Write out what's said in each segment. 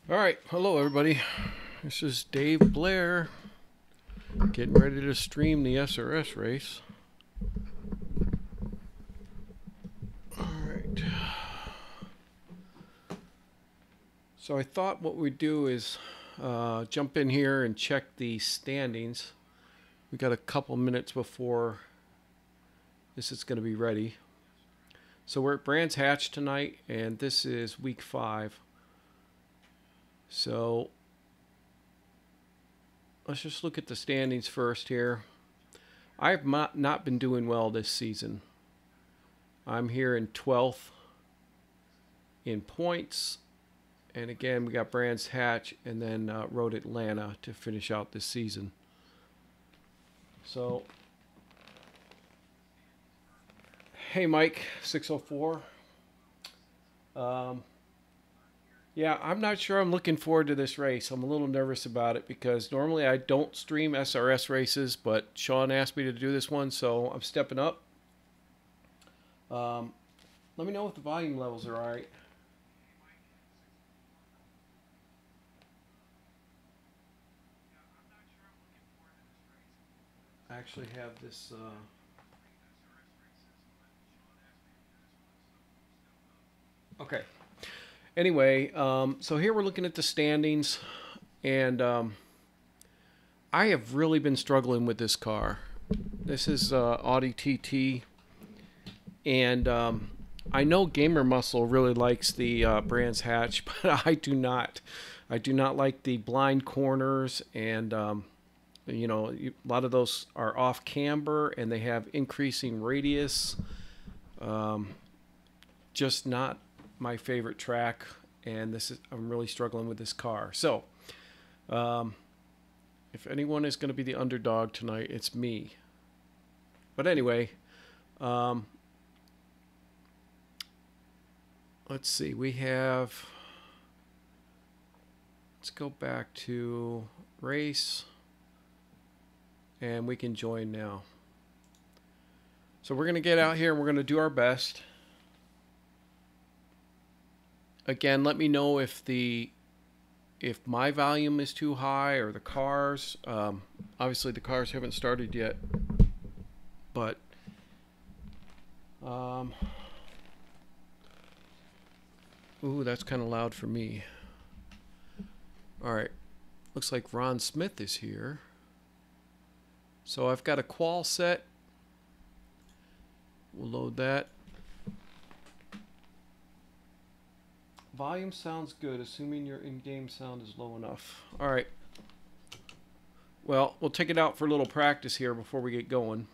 All right, hello everybody. This is Dave Blair getting ready to stream the SRS race. All right. So I thought what we'd do is jump in here and check the standings. We got a couple minutes before this is going to be ready. So we're at Brands Hatch tonight, and this is week 5. So let's just look at the standings first here. I've not been doing well this season. I'm here in 12th in points. And again, we got Brands Hatch and then Road Atlanta to finish out this season. So, hey Mike, 604. Yeah, I'm not sure I'm looking forward to this race. I'm a little nervous about it because normally I don't stream SRS races, but Sean asked me to do this one, so I'm stepping up. Let me know if the volume levels are all right. I actually have this. Okay. Anyway, so here we're looking at the standings, and I have really been struggling with this car. This is Audi TT, and I know Gamer Muscle really likes the Brands Hatch, but I do not. I do not like the blind corners, and a lot of those are off camber, and they have increasing radius. Just not my favorite track, and I'm really struggling with this car. So, if anyone is going to be the underdog tonight, it's me. But anyway, let's see. Let's go back to race, and we can join now. So we're going to get out here and we're going to do our best. Again, let me know if my volume is too high or the cars. Obviously, the cars haven't started yet, but ooh, that's kind of loud for me. All right, looks like Ron Smith is here. So I've got a qual set. We'll load that. Volume sounds good, assuming your in-game sound is low enough. All right. Well, we'll take it out for a little practice here before we get going.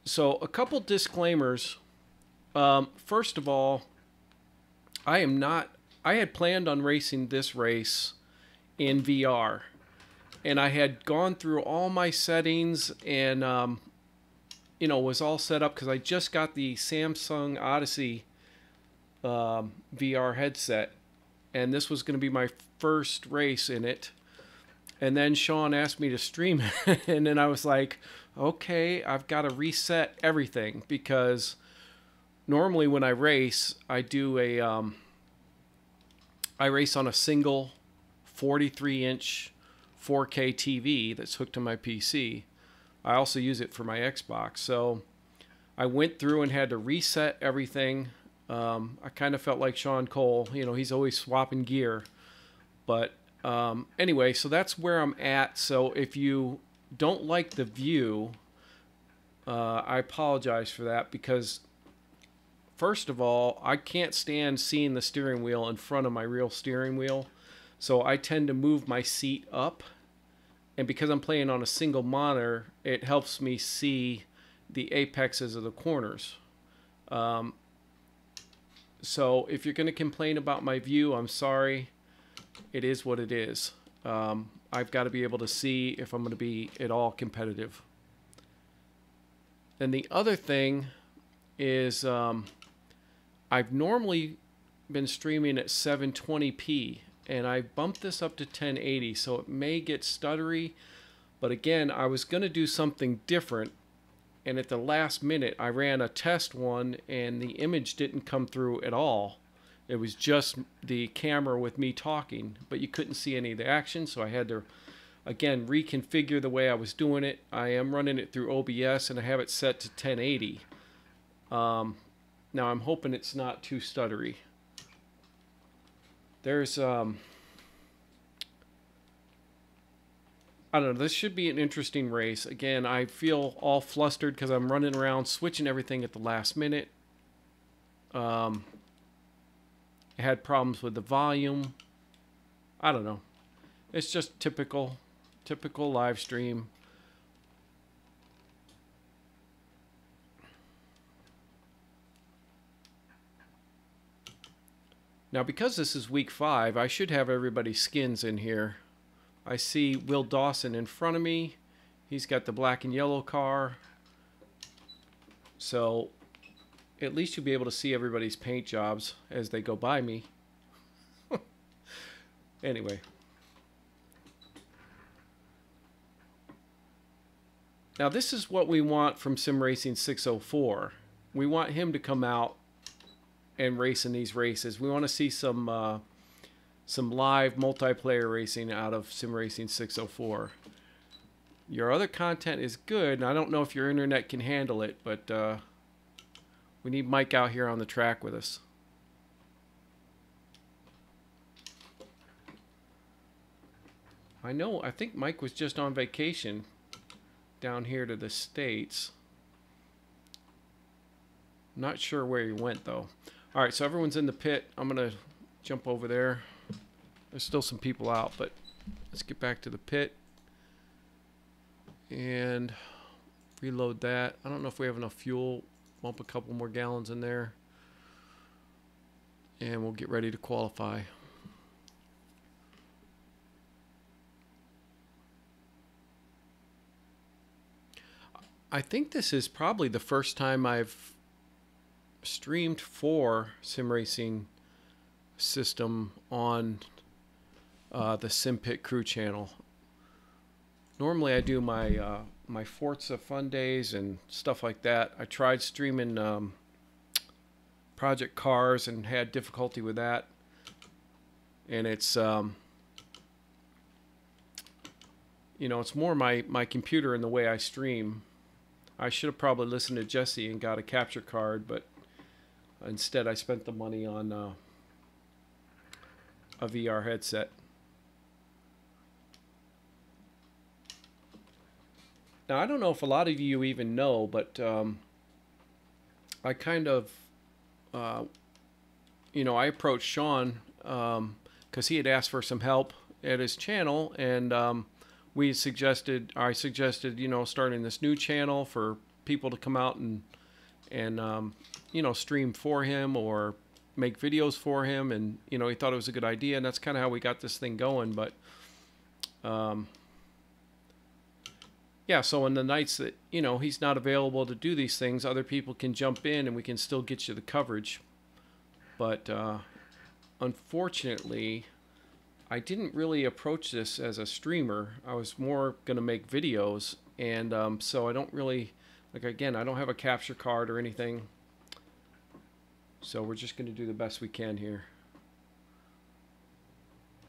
So, a couple disclaimers. First of all, I had planned on racing this race in VR. And I had gone through all my settings and, was all set up because I just got the Samsung Odyssey VR headset, and this was going to be my first race in it. And then Sean asked me to stream it, and then I was like, okay, I've got to reset everything because normally when I race, I race on a single 43-inch 4K TV that's hooked to my PC. I also use it for my Xbox, so I went through and had to reset everything. I kind of felt like Sean Cole, he's always swapping gear. But anyway, so that's where I'm at. So if you don't like the view, I apologize for that because, first of all, I can't stand seeing the steering wheel in front of my real steering wheel. So I tend to move my seat up. And because I'm playing on a single monitor, it helps me see the apexes of the corners. So if you're going to complain about my view, I'm sorry. It is what it is. I've got to be able to see if I'm going to be at all competitive. Then the other thing is I've normally been streaming at 720p, and I bumped this up to 1080, so it may get stuttery. But again, I was going to do something different. And at the last minute, I ran a test one, and the image didn't come through at all. It was just the camera with me talking, but you couldn't see any of the action, so I had to, again, reconfigure the way I was doing it. I am running it through OBS, and I have it set to 1080. Now I'm hoping it's not too stuttery. There's, I don't know, this should be an interesting race. Again, I feel all flustered because I'm running around, switching everything at the last minute. I had problems with the volume. I don't know. It's just typical live stream. Now, because this is week 5, I should have everybody's skins in here. I see Will Dawson in front of me. He's got the black and yellow car. So at least you'll be able to see everybody's paint jobs as they go by me. Anyway. Now this is what we want from Sim Racing 604. We want him to come out and race in these races. We want to see some live multiplayer racing out of Sim Racing 604. Your other content is good, and I don't know if your internet can handle it, but we need Mike out here on the track with us. I think Mike was just on vacation down here to the States. Not sure where he went, though. All right, so everyone's in the pit. I'm going to jump over there. There's still some people out, but let's get back to the pit and reload that. I don't know if we have enough fuel. Bump a couple more gallons in there, and we'll get ready to qualify. I think this is probably the first time I've streamed for Sim Racing system on the SimPit Crew channel. Normally I do my my Forza Fun Days and stuff like that. I tried streaming Project Cars and had difficulty with that. And it's you know, it's more my computer and the way I stream. I should have probably listened to Jesse and got a capture card, but instead I spent the money on a VR headset. Now, I don't know if a lot of you even know, but I kind of, you know, I approached Sean because he had asked for some help at his channel, and I suggested, you know, starting this new channel for people to come out and you know, stream for him or make videos for him, and you know, he thought it was a good idea, and that's kind of how we got this thing going. But yeah, so in the nights that, you know, he's not available to do these things, other people can jump in and we can still get you the coverage. But unfortunately, I didn't really approach this as a streamer. I was more going to make videos, and so I don't really, like, again, I don't have a capture card or anything. So we're just going to do the best we can here.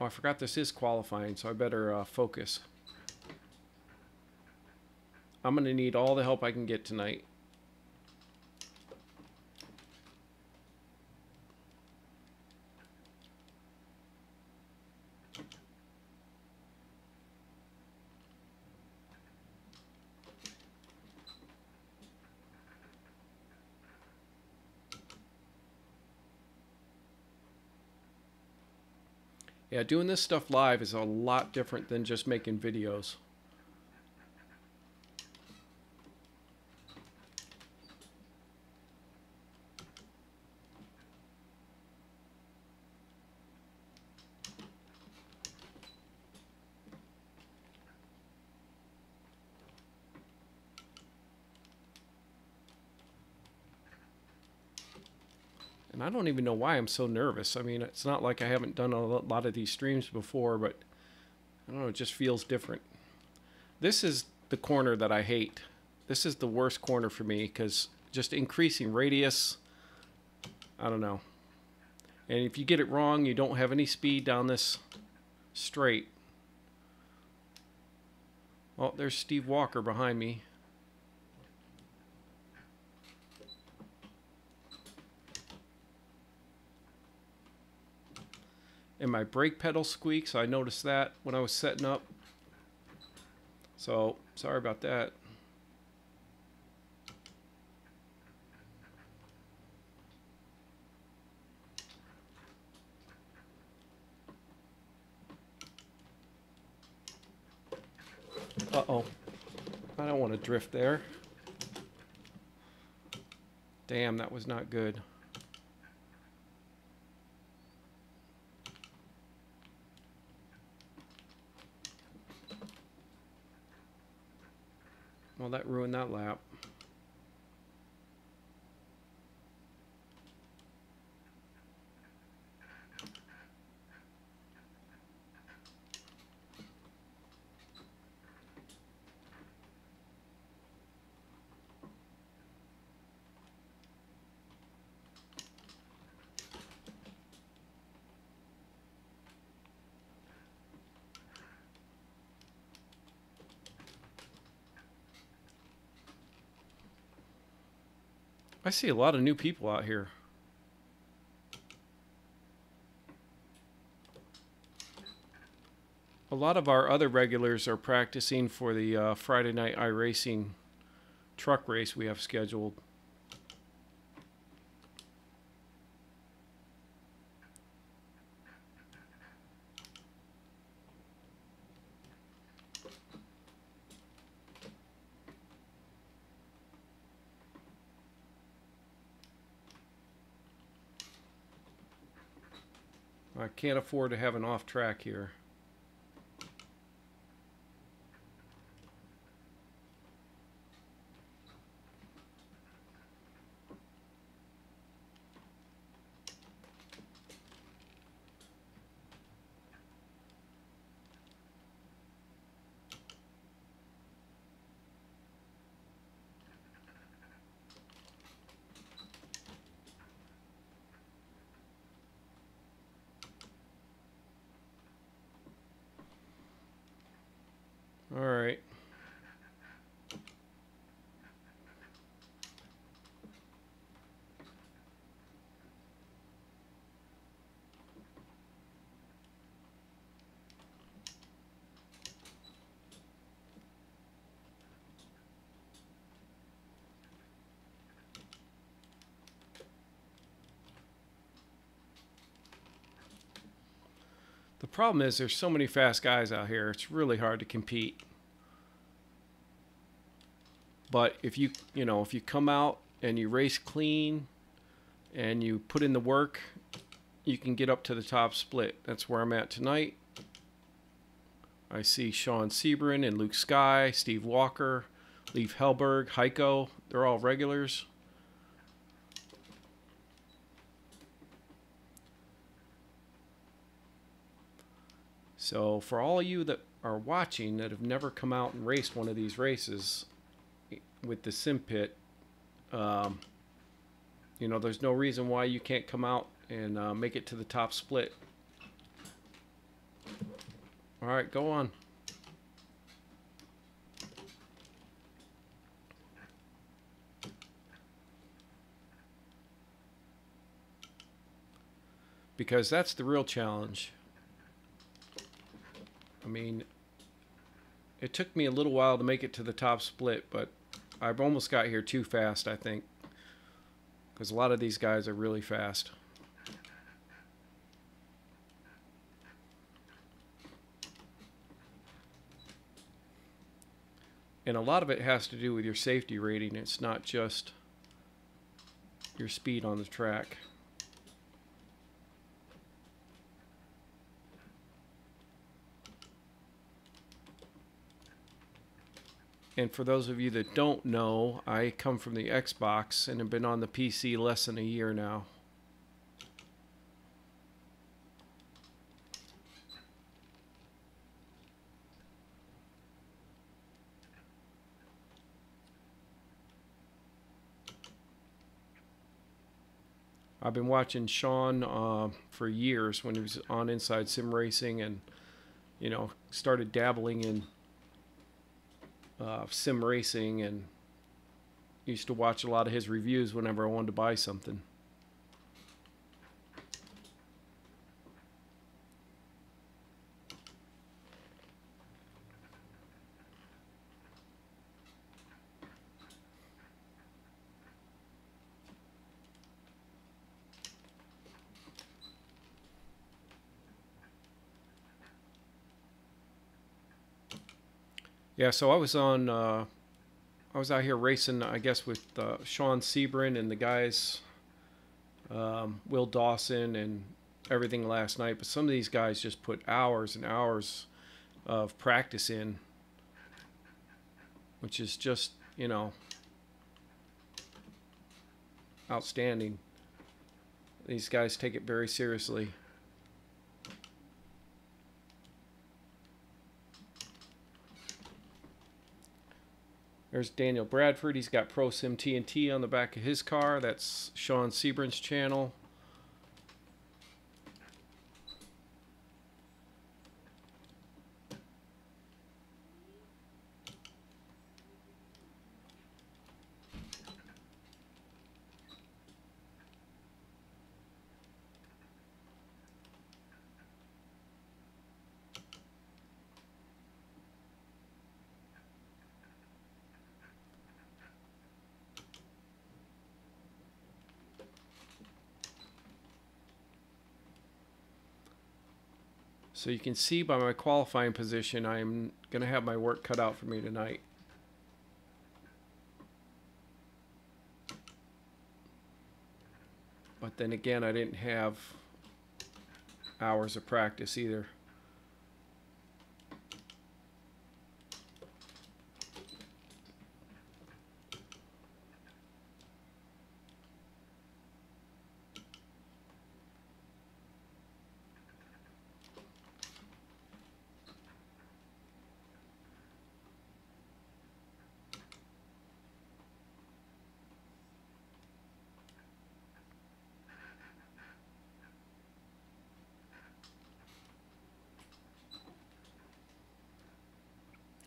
Oh, I forgot this is qualifying, so I better focus. I'm going to need all the help I can get tonight. Yeah, doing this stuff live is a lot different than just making videos. And I don't even know why I'm so nervous. I mean, it's not like I haven't done a lot of these streams before, but I don't know, it just feels different. This is the corner that I hate. This is the worst corner for me because just increasing radius, I don't know. And if you get it wrong, you don't have any speed down this straight. Oh, there's Steve Walker behind me. And my brake pedal squeaks. I noticed that when I was setting up. So, sorry about that. Uh-oh. I don't want to drift there. Damn, that was not good. Well, that ruined that lap. I see a lot of new people out here. A lot of our other regulars are practicing for the Friday night iRacing truck race we have scheduled. I can't afford to have an off track here. All right. The problem is there's so many fast guys out here. It's really hard to compete. But if you come out and you race clean and you put in the work, you can get up to the top split. That's where I'm at tonight. I see Sean Sebring and Luke Skye, Steve Walker, Leif Hellberg, Heiko. They're all regulars. So for all of you that are watching that have never come out and raced one of these races with the sim pit, you know, there's no reason why you can't come out and make it to the top split. All right, go on. Because that's the real challenge. I mean, it took me a little while to make it to the top split, but I've almost got here too fast, I think. Because a lot of these guys are really fast. And a lot of it has to do with your safety rating. It's not just your speed on the track. And for those of you that don't know, I come from the Xbox and have been on the PC less than a year now. I've been watching Sean for years when he was on Inside Sim Racing, and started dabbling in sim racing, and used to watch a lot of his reviews whenever I wanted to buy something. Yeah, so I was out here racing, I guess, with Sean Sebring and the guys, Will Dawson and everything last night. But some of these guys just put hours and hours of practice in, which is just, outstanding. These guys take it very seriously. There's Daniel Bradford. He's got Pro Sim TNT on the back of his car. That's Sean Sebring's channel. So you can see by my qualifying position, I'm going to have my work cut out for me tonight. But then again, I didn't have hours of practice either.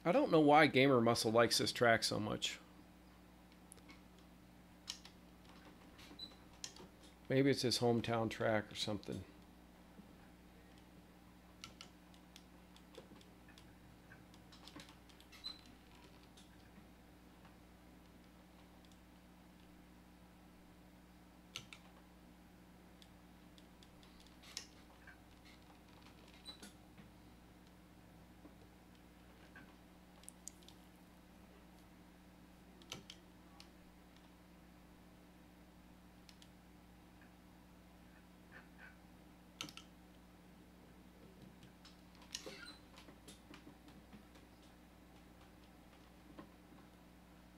I don't know why Gamer Muscle likes this track so much. Maybe it's his hometown track or something.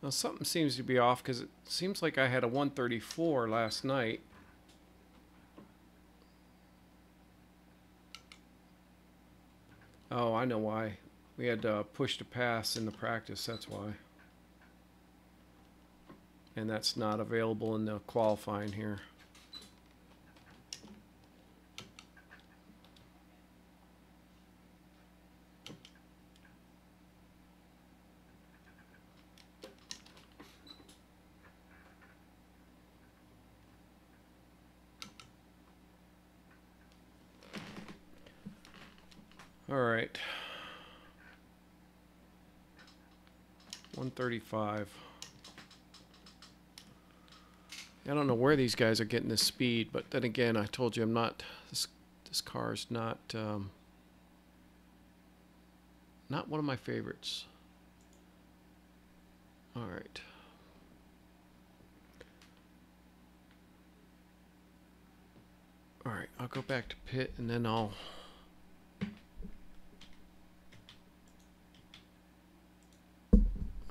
Now something seems to be off because it seems like I had a 134 last night. Oh, I know why. We had push to pass in the practice, that's why. And that's not available in the qualifying here. All right. 135. I don't know where these guys are getting this speed, but then again, I told you I'm not. This car is not one of my favorites. All right. All right. I'll go back to pit and then I'll.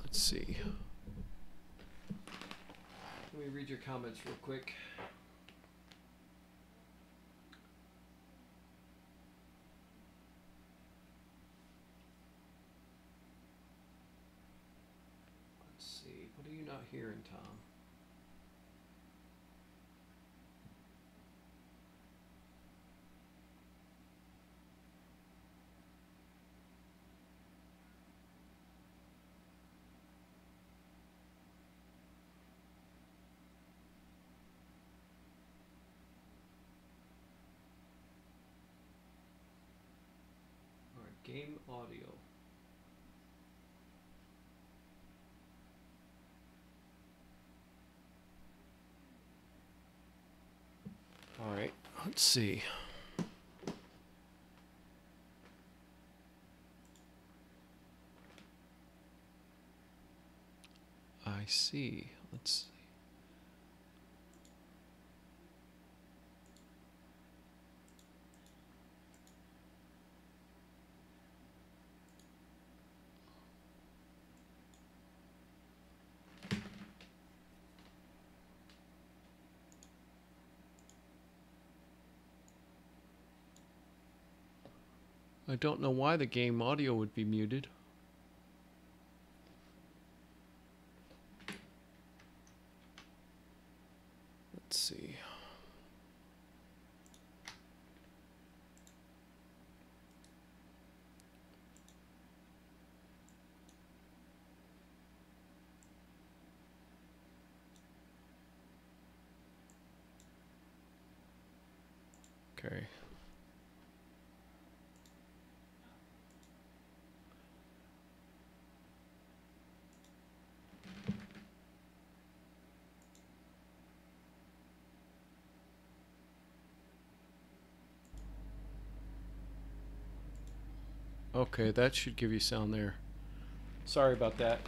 Let's see. Let me read your comments real quick. Let's see. What are you not hearing, Tom? Game audio. All right, let's see. I see. Let's see. I don't know why the game audio would be muted. Let's see. Okay. Okay, that should give you sound there. Sorry about that.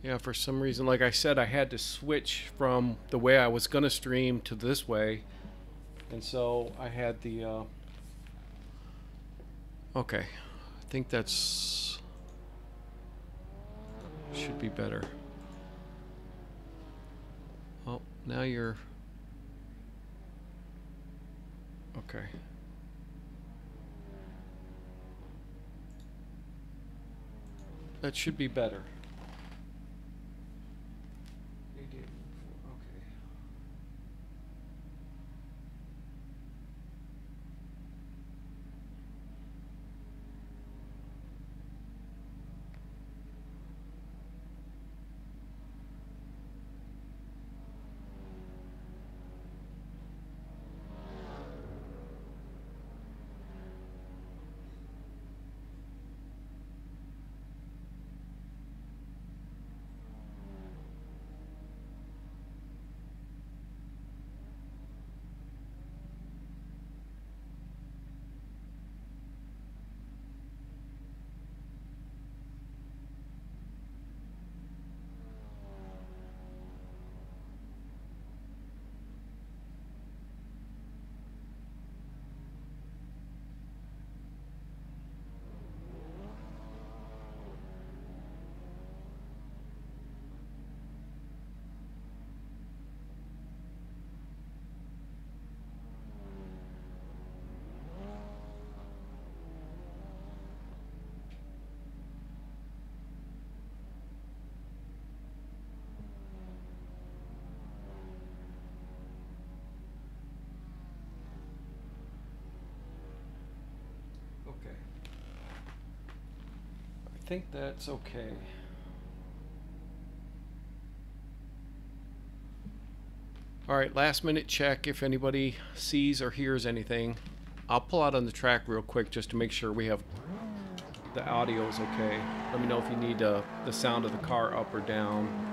Yeah, for some reason, like I said, I had to switch from the way I was going to stream to this way. And so I had the... okay, I think that's... should be better. Oh, now you're... okay. That should be better. Okay. I think that's okay. All right, last minute check if anybody sees or hears anything. I'll pull out on the track real quick just to make sure we have the audio is okay. Let me know if you need the sound of the car up or down.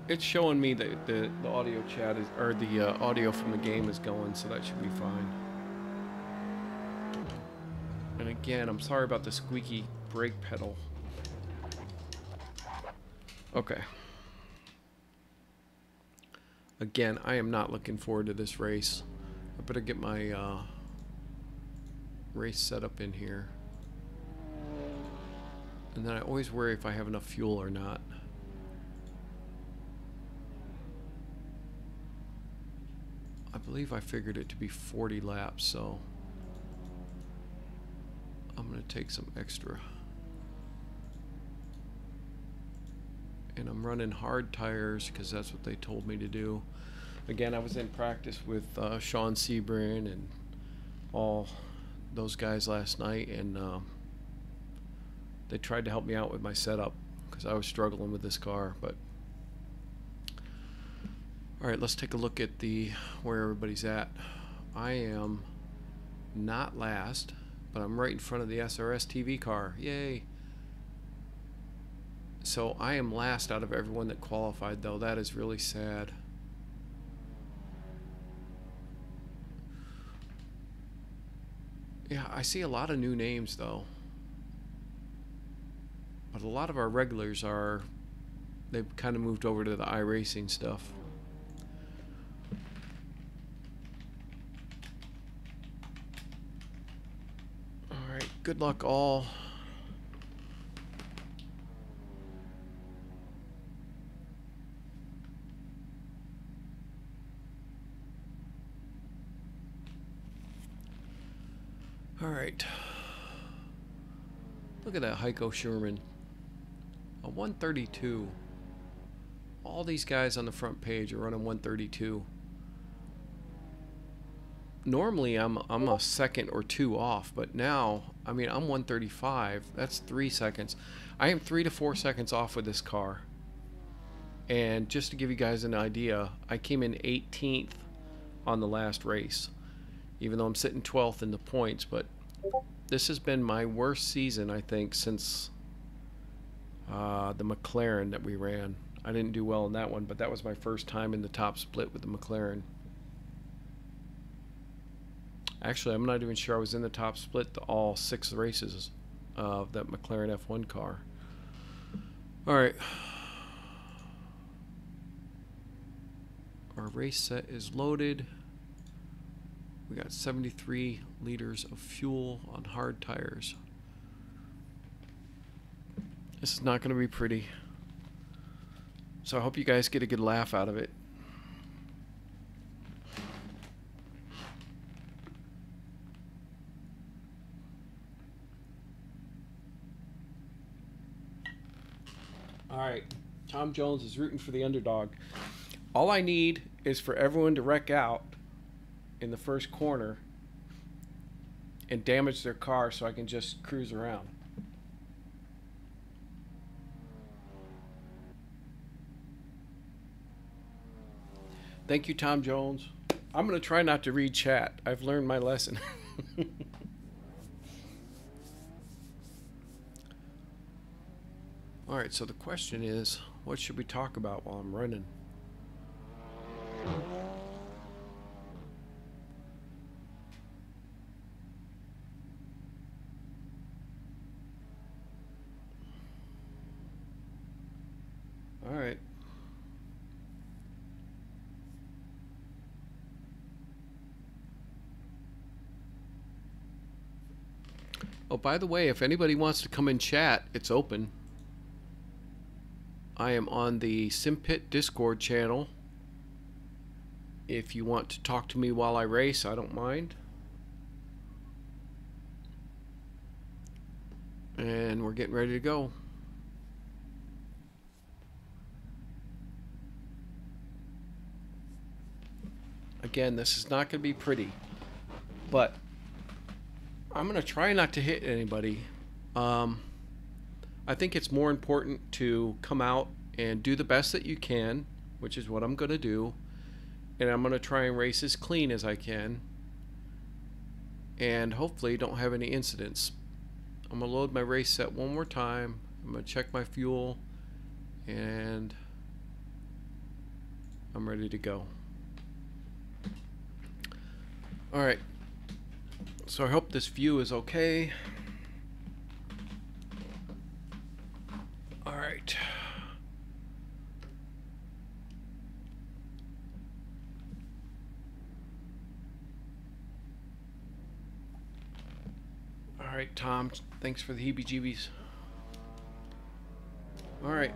It's showing me that the audio chat is, or the audio from the game is going, so that should be fine. And again, I'm sorry about the squeaky brake pedal. Okay. Again, I am not looking forward to this race. I better get my race setup in here. And then I always worry if I have enough fuel or not. I believe I figured it to be 40 laps, so I'm going to take some extra. And I'm running hard tires because that's what they told me to do. Again, I was in practice with Sean Sebring and all those guys last night, and they tried to help me out with my setup because I was struggling with this car. But all right, let's take a look at where everybody's at. I am not last, but I'm right in front of the SRS TV car. Yay! So I am last out of everyone that qualified, though. That is really sad. Yeah, I see a lot of new names, though. But a lot of our regulars they've kind of moved over to the iRacing stuff. Alright, good luck all. Alright. Look at that Heiko Sherman. A 132. All these guys on the front page are running 132. Normally I'm a second or two off, but now, I mean, I'm 135. That's 3 seconds. I am 3 to 4 seconds off with this car. And just to give you guys an idea, I came in 18th on the last race, even though I'm sitting 12th in the points. But this has been my worst season, I think, since the McLaren that we ran. I didn't do well in that one, but that was my first time in the top split with the McLaren. Actually, I'm not even sure I was in the top split all 6 races of that McLaren F1 car. All right. Our race set is loaded. We got 73 liters of fuel on hard tires. This is not going to be pretty. So I hope you guys get a good laugh out of it. Alright, Tom Jones is rooting for the underdog. All I need is for everyone to wreck out in the first corner and damage their car so I can just cruise around. Thank you, Tom Jones. I'm going to try not to read chat. I've learned my lesson. All right, so the question is, what should we talk about while I'm running? All right. Oh, by the way, if anybody wants to come and chat, it's open. I am on the SimPit Discord channel. If you want to talk to me while I race, I don't mind. And we're getting ready to go. Again, this is not going to be pretty, but I'm going to try not to hit anybody. I think it's more important to come out and do the best that you can, which is what I'm going to do. And I'm going to try and race as clean as I can. And hopefully don't have any incidents. I'm going to load my race set one more time. I'm going to check my fuel. And I'm ready to go. Alright. So I hope this view is okay. Alright. Alright, Tom. Thanks for the heebie-jeebies. Alright.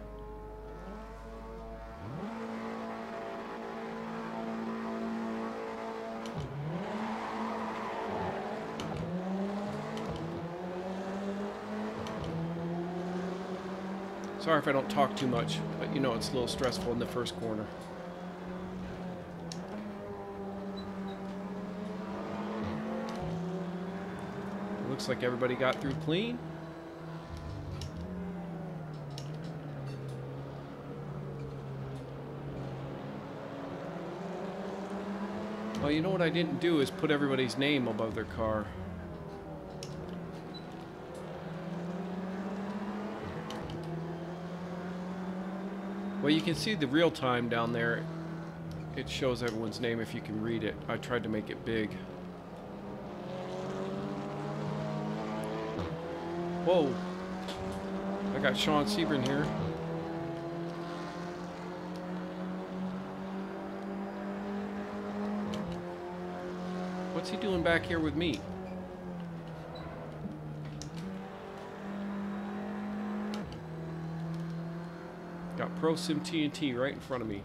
Sorry if I don't talk too much, but you know it's a little stressful in the first corner. It looks like everybody got through clean. Well, you know what I didn't do is put everybody's name above their car. Well, you can see the real time down there. It shows everyone's name if you can read it. I tried to make it big. Whoa. I got Sean Sebring here. What's he doing back here with me? Got Pro Sim TNT right in front of me.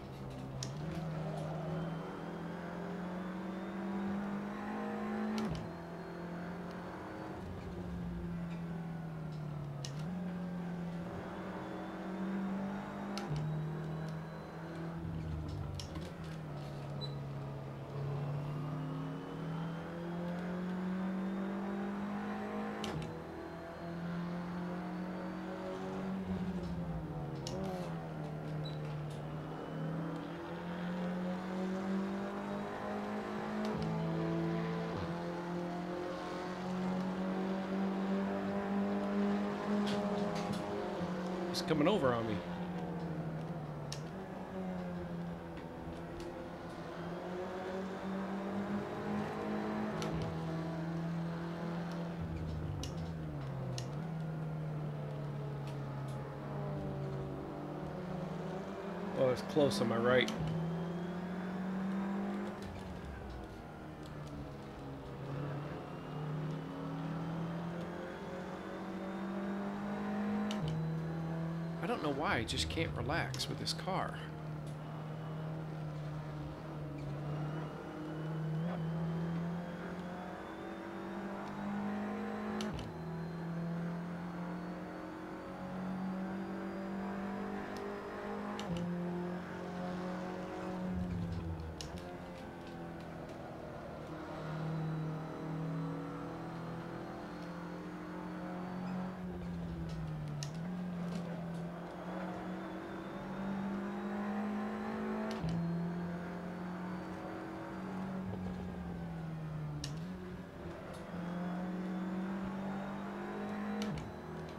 He's coming over on me. Oh, it's close on my right. I don't know why I just can't relax with this car.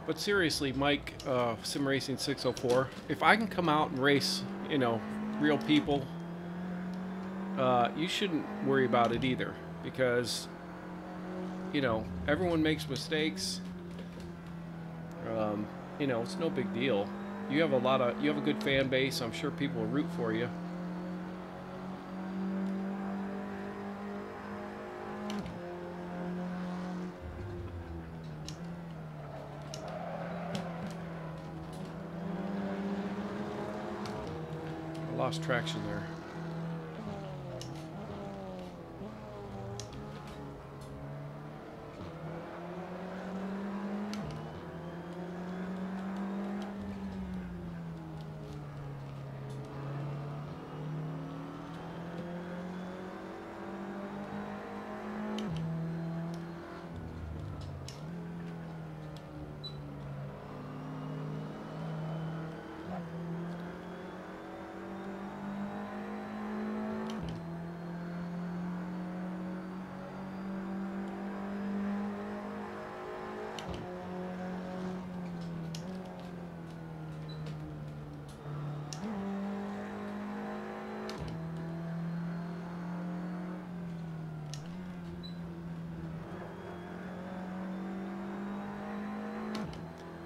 But seriously, Mike, Sim Racing 604, if I can come out and race, you know, real people, you shouldn't worry about it either, because, you know, everyone makes mistakes. You know, it's no big deal. You have a good fan base. I'm sure people will root for you. Lost traction there.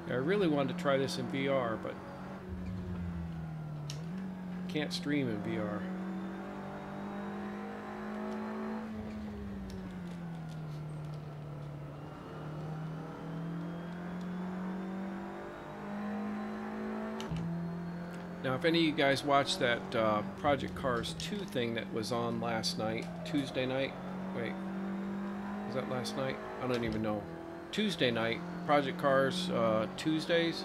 I really wanted to try this in VR, but can't stream in VR. Now, if any of you guys watched that Project Cars 2 thing that was on last night, Tuesday night, wait, was that last night? I don't even know. Tuesday night, Project Cars Tuesdays.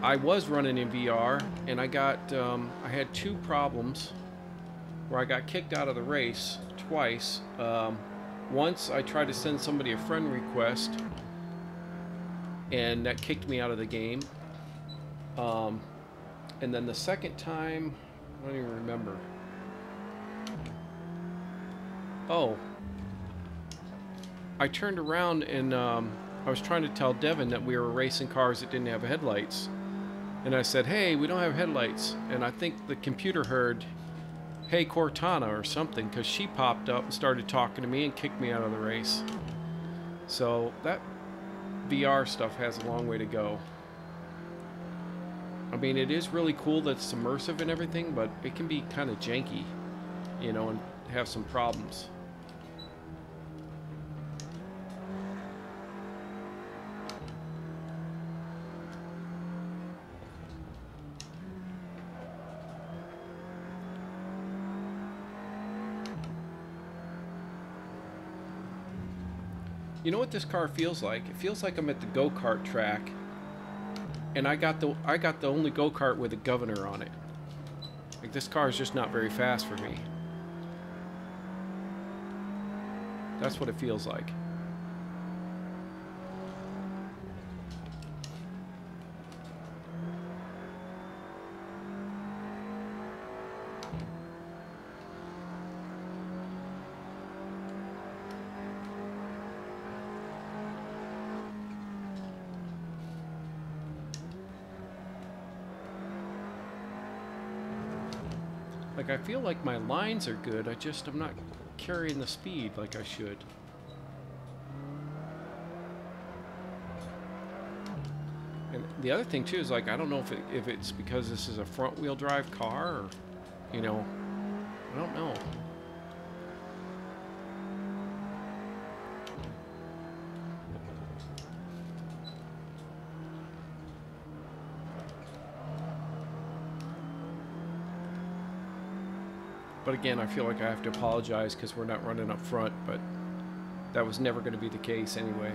I was running in VR, and I had two problems where I got kicked out of the race twice. Once I tried to send somebody a friend request, and that kicked me out of the game. And then the second time, I don't even remember. Oh, I turned around and I was trying to tell Devin that we were racing cars that didn't have headlights. And I said, hey, we don't have headlights. And I think the computer heard, hey, Cortana or something, because she popped up and started talking to me and kicked me out of the race. So that VR stuff has a long way to go. I mean, it is really cool that it's immersive and everything, but it can be kind of janky, you know, and have some problems. You know what this car feels like? It feels like I'm at the go-kart track, and I got the only go-kart with a governor on it. Like, this car is just not very fast for me. That's what it feels like. Like, I feel like my lines are good, I'm not carrying the speed like I should. And the other thing too is, like, I don't know if it's because this is a front wheel drive car, or, you know, I don't know. But again, I feel like I have to apologize because we're not running up front, but that was never going to be the case anyway.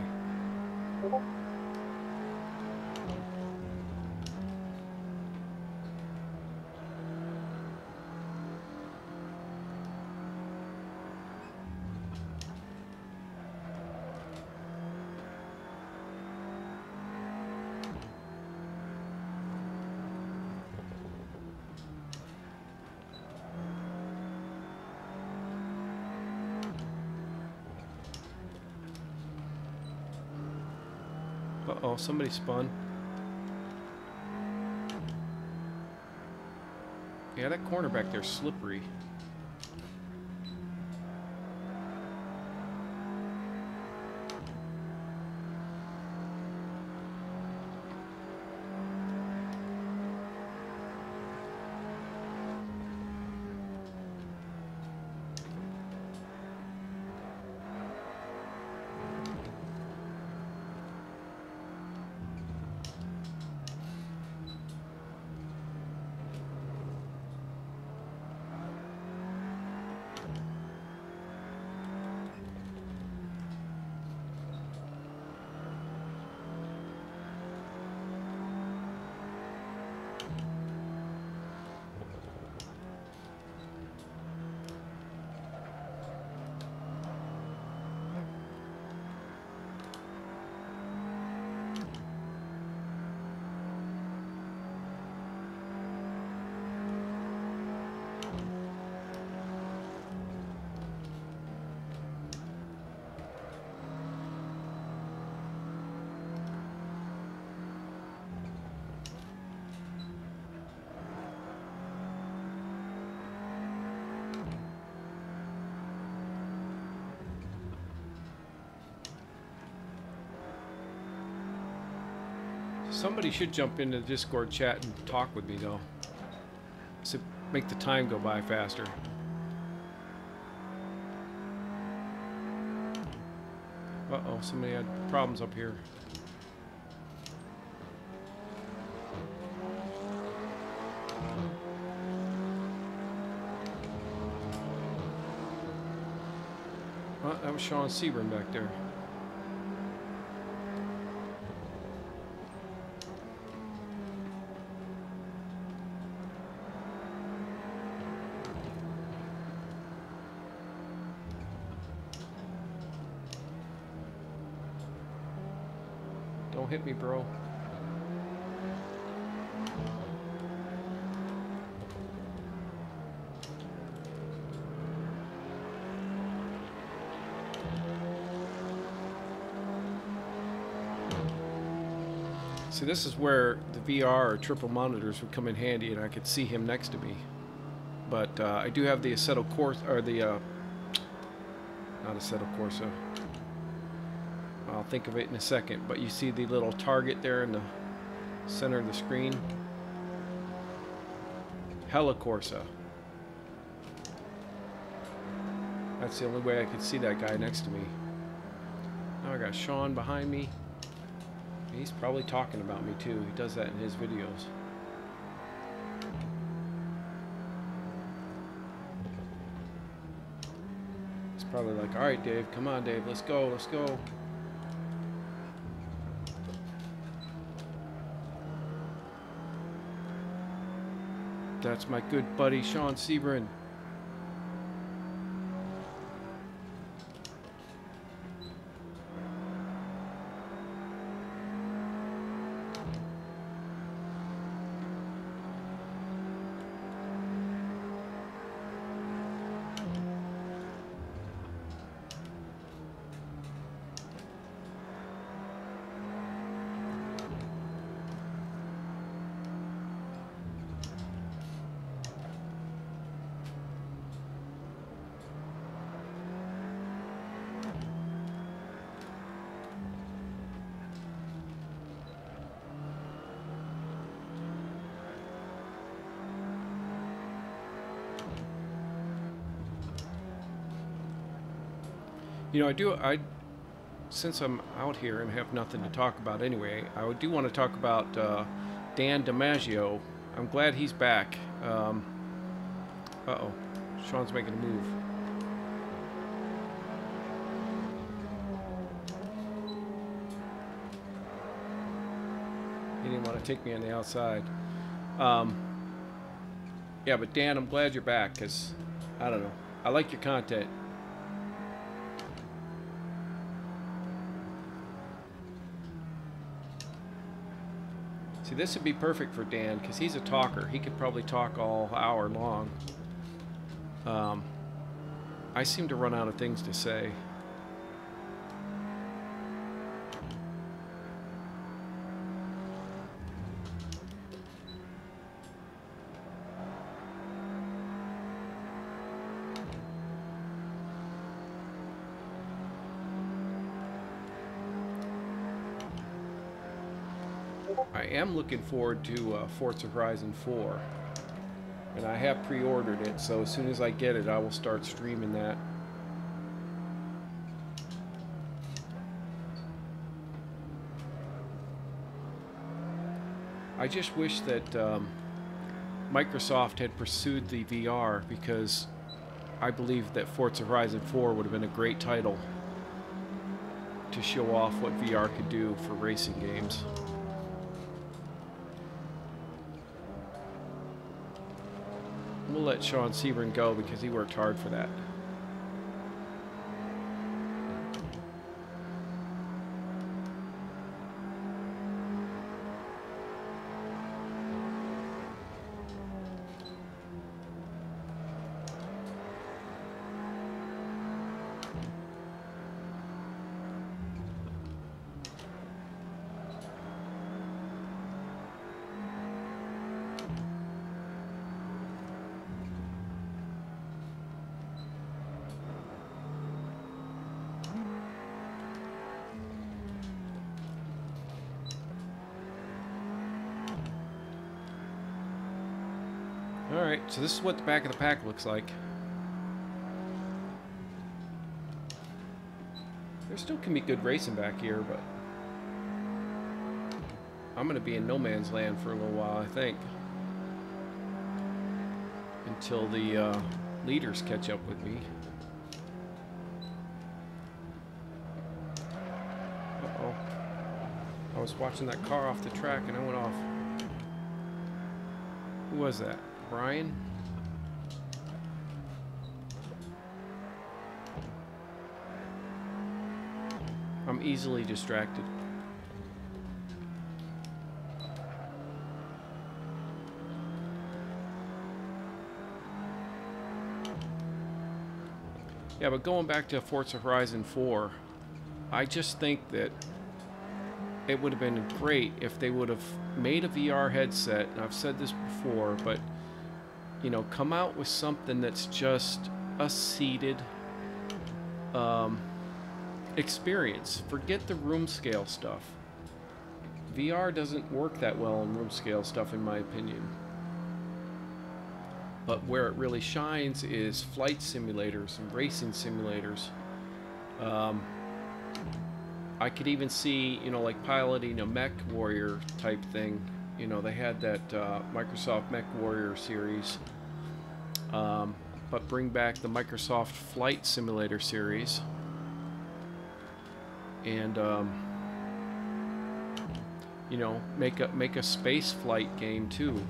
Uh-oh, somebody spun. Yeah, that corner back there's slippery. Somebody should jump into the Discord chat and talk with me, though. To make the time go by faster. Uh-oh, somebody had problems up here. Oh, that was Sean Sebring back there. don't hit me, bro. See, this is where the VR or triple monitors would come in handy, and I could see him next to me. But I do have the Assetto Corsa, or the not Assetto Corsa. I'll think of it in a second. But you see the little target there in the center of the screen. Corsa. That's the only way I could see that guy next to me. Now I got Sean behind me. He's probably talking about me too. He does that in his videos. He's probably like, all right, Dave, come on, Dave, let's go, let's go. That's my good buddy, Sean Sebring. You know, since I'm out here and have nothing to talk about anyway, I do want to talk about Dan DiMaggio. I'm glad he's back. Uh-oh. Sean's making a move. He didn't want to take me on the outside. Yeah, but Dan, I'm glad you're back, because, I don't know, I like your content. See, this would be perfect for Dan, because he's a talker. He could probably talk all hour long. I seem to run out of things to say. I am looking forward to Forza Horizon 4, and I have pre-ordered it, so as soon as I get it, I will start streaming that. I just wish that Microsoft had pursued the VR, because I believe that Forza Horizon 4 would have been a great title to show off what VR could do for racing games. We'll let Sean Sebring go because he worked hard for that. Alright, so this is what the back of the pack looks like. There still can be good racing back here, but I'm going to be in no man's land for a little while, I think. Until the leaders catch up with me. Uh-oh. I was watching that car off the track and I went off. Who was that? Brian? I'm easily distracted. Yeah, but going back to Forza Horizon 4, I just think that it would have been great if they would have made a VR headset, and I've said this before, but, you know, come out with something that's just a seated experience. Forget the room scale stuff. VR doesn't work that well in room scale stuff, in my opinion. But where it really shines is flight simulators and racing simulators. I could even see, you know, like piloting a Mech Warrior type thing. You know, they had that Microsoft Mech Warrior series. But bring back the Microsoft Flight Simulator series. And, you know, make a space flight game too.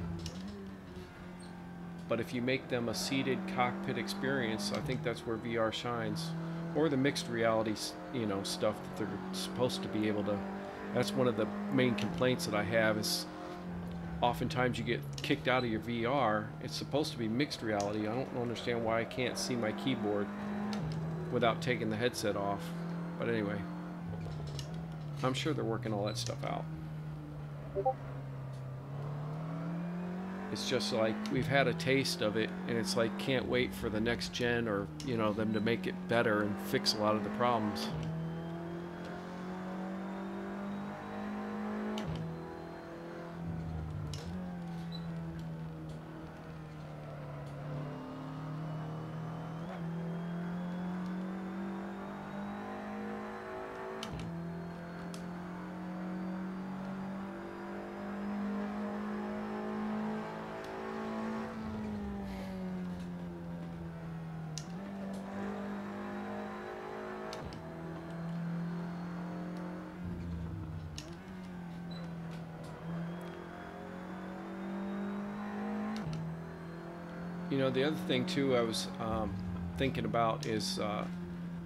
But if you make them a seated cockpit experience, I think that's where VR shines. Or the mixed reality, you know, stuff that they're supposed to be able to. That's one of the main complaints that I have is oftentimes you get kicked out of your VR. It's supposed to be mixed reality. I don't understand why I can't see my keyboard without taking the headset off. But anyway, I'm sure they're working all that stuff out. It's just like we've had a taste of it, and it's like can't wait for the next gen, or, you know, them to make it better and fix a lot of the problems. You know, the other thing too I was thinking about is,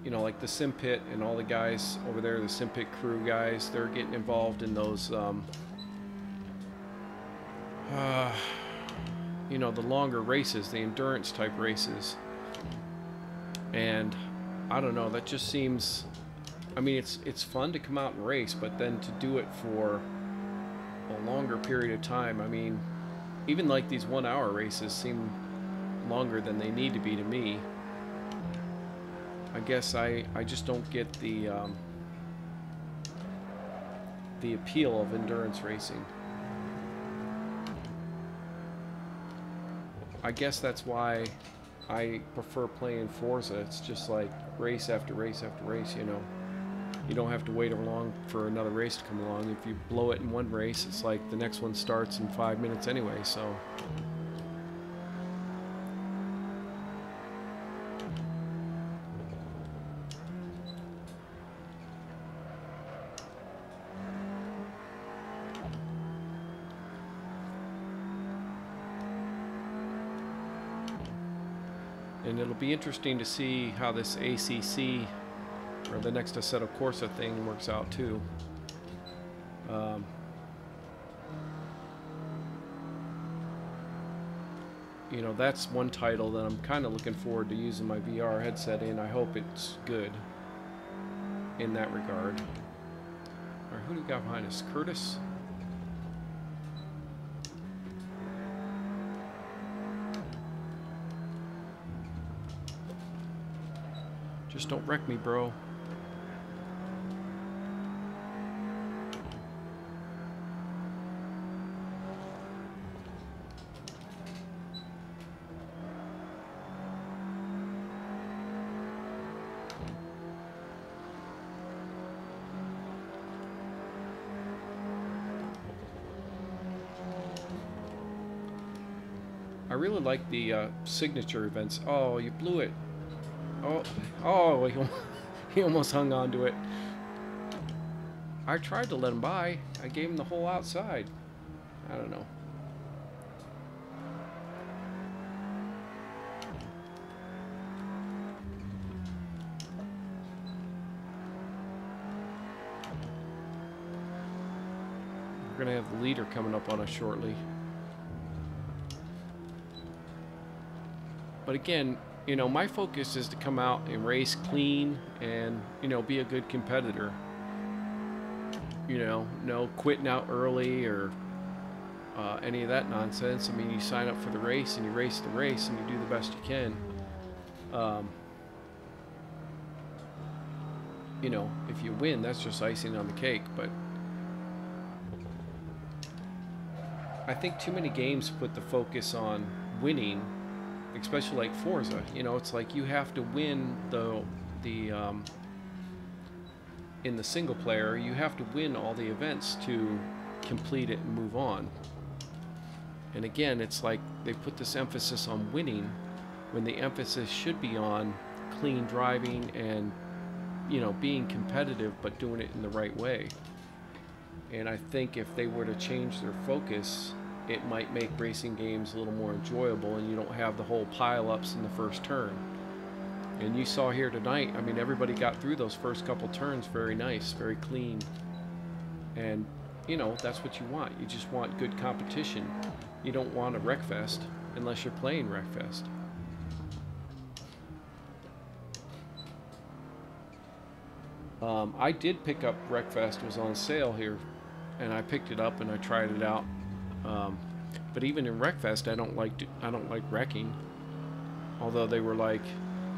you know, like the Sim Pit and all the guys over there, the Sim Pit crew guys, they're getting involved in those, you know, the longer races, the endurance type races. And I don't know, that just seems, I mean, it's fun to come out and race, but then to do it for a longer period of time, I mean, even like these 1 hour races seem longer than they need to be to me. I guess I just don't get the appeal of endurance racing. I guess that's why I prefer playing Forza. It's just like race after race after race, you know. You don't have to wait long for another race to come along. If you blow it in one race, it's like the next one starts in 5 minutes anyway, so. And it'll be interesting to see how this ACC, or the next Assetto Corsa thing, works out too. You know, that's one title that I'm kind of looking forward to using my VR headset in. I hope it's good in that regard. All right, who do we got behind us? Curtis? Just don't wreck me, bro. I really like the signature events. Oh, you blew it. Oh, he almost hung on to it. I tried to let him by. I gave him the whole outside. I don't know. We're going to have the leader coming up on us shortly. But again, you know, my focus is to come out and race clean and, you know, be a good competitor. You know, no quitting out early or any of that nonsense. I mean, you sign up for the race and you race the race and you do the best you can. You know, if you win, that's just icing on the cake. But I think too many games put the focus on winning, especially like Forza. You know, it's like you have to win in the single player, you have to win all the events to complete it and move on. And again, it's like they put this emphasis on winning when the emphasis should be on clean driving and, you know, being competitive but doing it in the right way. And I think if they were to change their focus, it might make racing games a little more enjoyable and you don't have the whole pile-ups in the first turn. And you saw here tonight, I mean, everybody got through those first couple turns very nice, very clean. And, you know, that's what you want. You just want good competition. You don't want a wreckfest unless you're playing wreckfest. I did pick up Wreckfest. It was on sale here, and I picked it up and I tried it out. But even in Wreckfest, I don't like wrecking. Although they were like,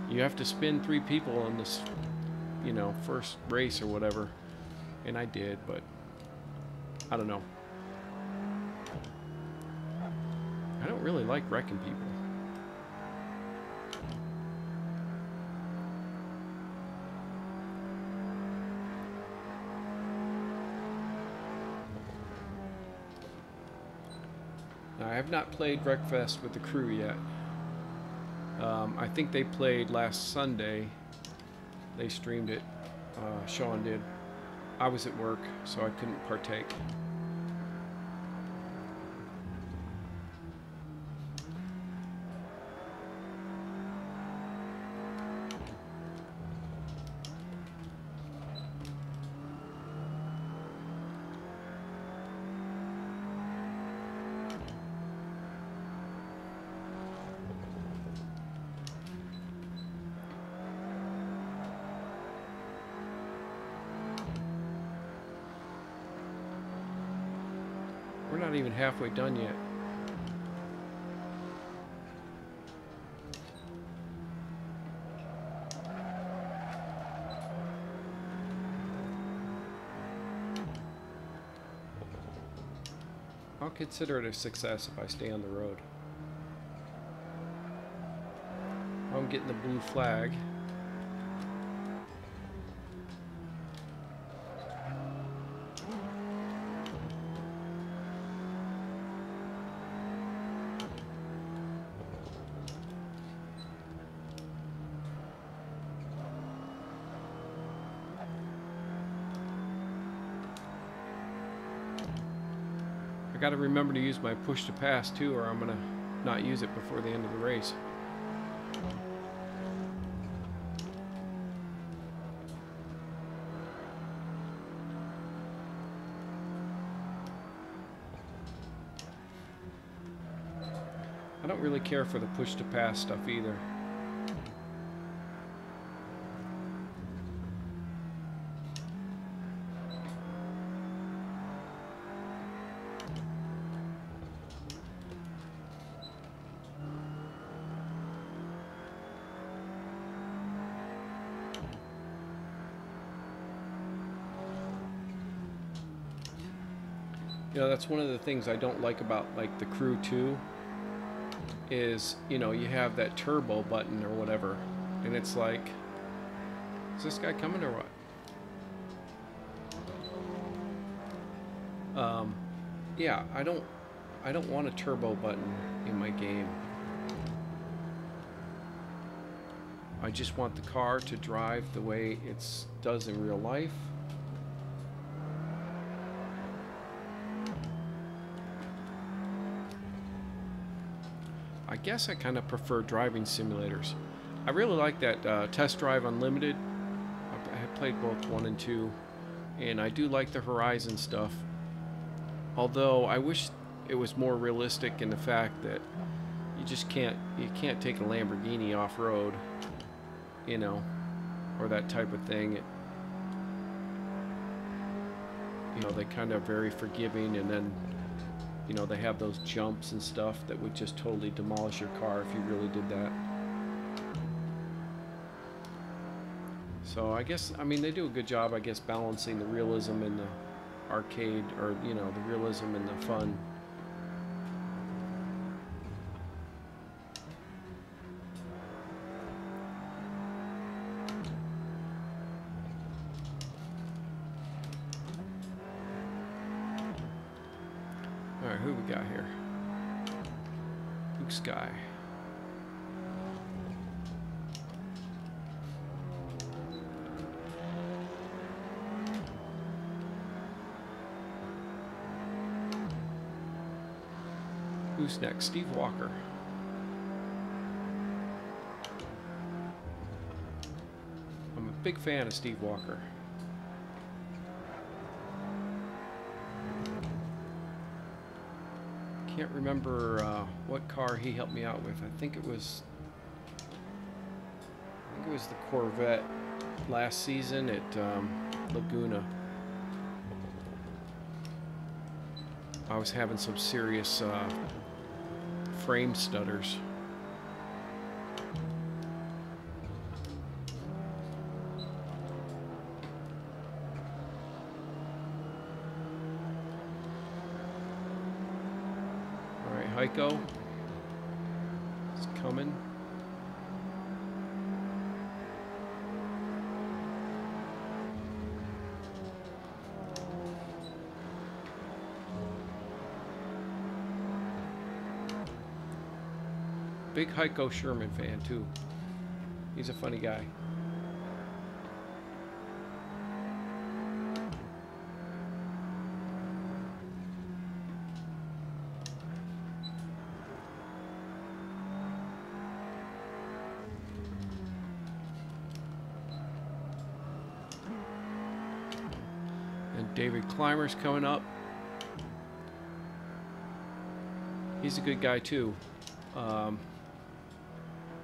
you have to spin 3 people on this, you know, first race or whatever, and I did, but I don't know. I don't really like wrecking people. Now, I have not played Wreckfest with the crew yet. I think they played last Sunday. They streamed it. Sean did. I was at work, so I couldn't partake. We're not even halfway done yet. I'll consider it a success if I stay on the road. I'm getting the blue flag. I got to remember to use my push to pass too, or I'm gonna not use it before the end of the race. I don't really care for the push to pass stuff either. You know, that's one of the things I don't like about like the Crew 2 is, you know, you have that turbo button or whatever, and it's like, is this guy coming or what? Yeah, I don't want a turbo button in my game. I just want the car to drive the way it does in real life. I guess I kind of prefer driving simulators. I really like that Test Drive Unlimited. I have played both 1 and 2, and I do like the Horizon stuff. Although I wish it was more realistic in the fact that you just can't, you can't take a Lamborghini off-road, you know, or that type of thing. You know, they kind of very forgiving, and then, you know, they have those jumps and stuff that would just totally demolish your car if you really did that. So I guess, I mean, they do a good job, I guess, balancing the realism and the arcade, or, you know, the realism and the fun. Alright, who we got here? Luke Sky. Who's next? Steve Walker. I'm a big fan of Steve Walker. Can't remember what car he helped me out with. I think it was the Corvette last season at Laguna. I was having some serious frame stutters. Heiko is coming. Big Heiko Sherman fan too. He's a funny guy. David Clymer's coming up. He's a good guy too.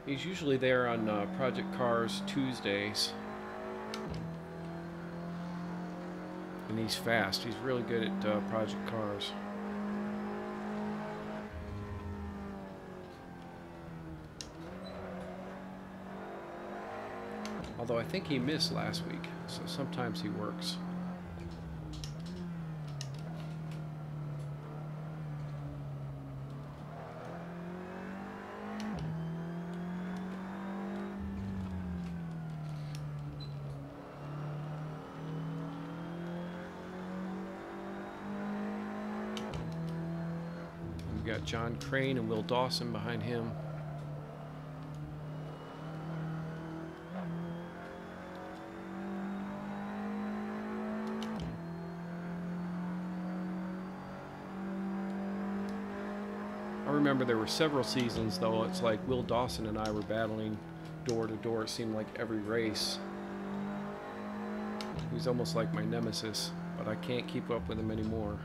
He's usually there on Project Cars Tuesdays. And he's fast. He's really good at Project Cars. Although I think he missed last week, so sometimes he works. We've got John Crane and Will Dawson behind him. I remember there were several seasons, though, it's like Will Dawson and I were battling door to door, it seemed like every race. He was almost like my nemesis, but I can't keep up with him anymore.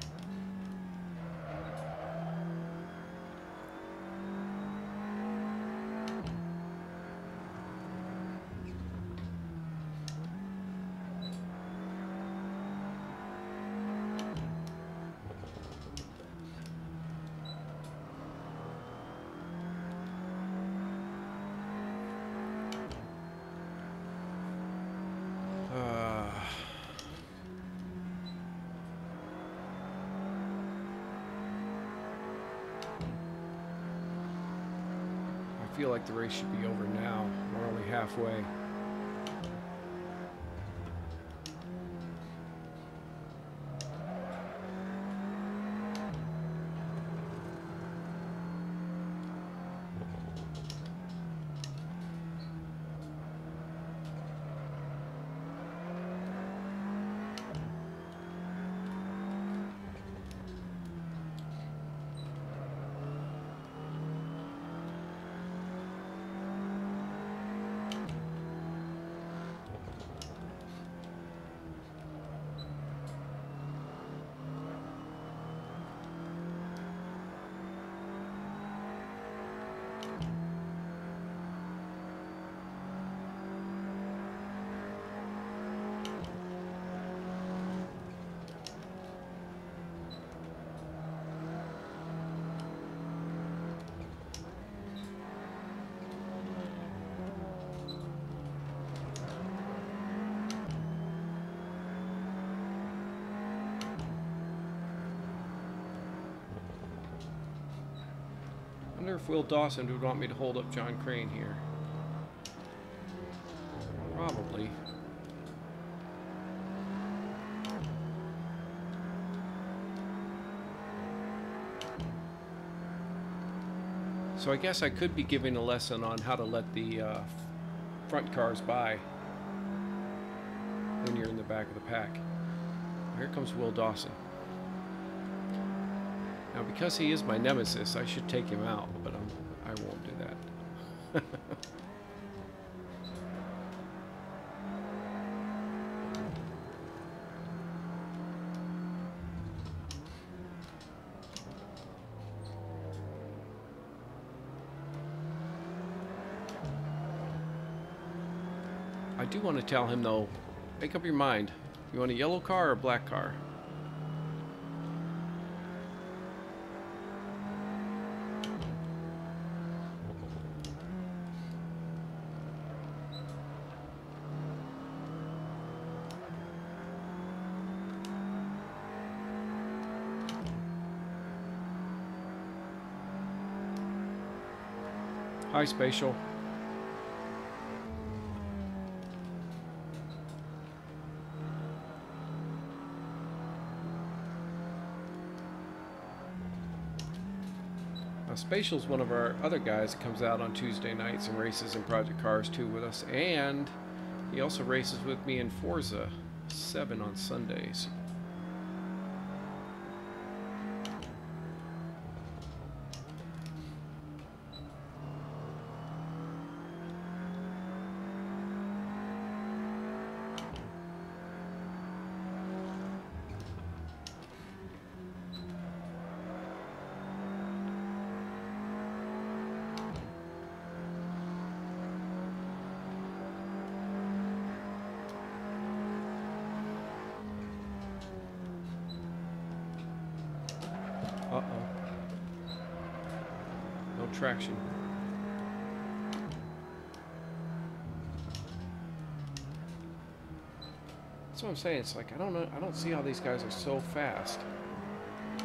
I feel like the race should be over now. We're only halfway. wonder if Will Dawson would want me to hold up John Crane here. Probably. So I guess I could be giving a lesson on how to let the front cars by when you're in the back of the pack. Here comes Will Dawson. Now, because he is my nemesis, I should take him out, but I won't do that. I do want to tell him, though, make up your mind. You want a yellow car or a black car? Hi, Spatial. Spatial's one of our other guys that comes out on Tuesday nights and races in Project Cars 2 with us, and he also races with me in Forza 7 on Sundays. Uh-oh. No traction. That's what I'm saying. It's like, I don't know, I don't see how these guys are so fast.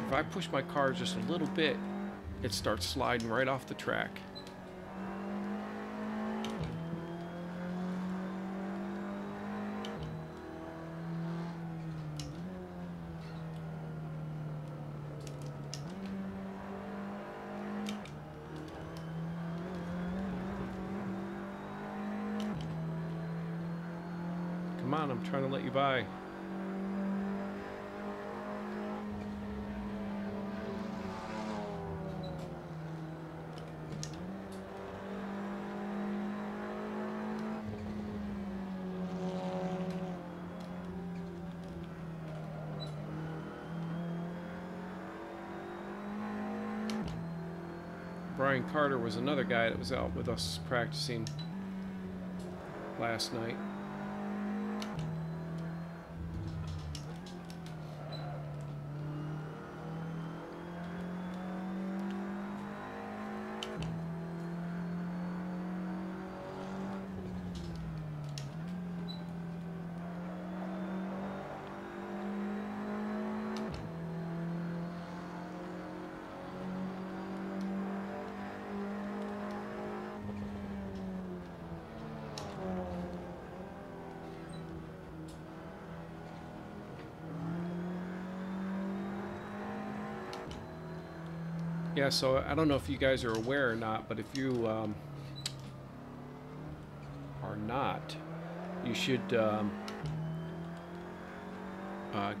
If I push my car just a little bit, it starts sliding right off the track. Come on, I'm trying to let you by. Brian Carter was another guy that was out with us practicing last night. Yeah, so I don't know if you guys are aware or not, but if you are not, you should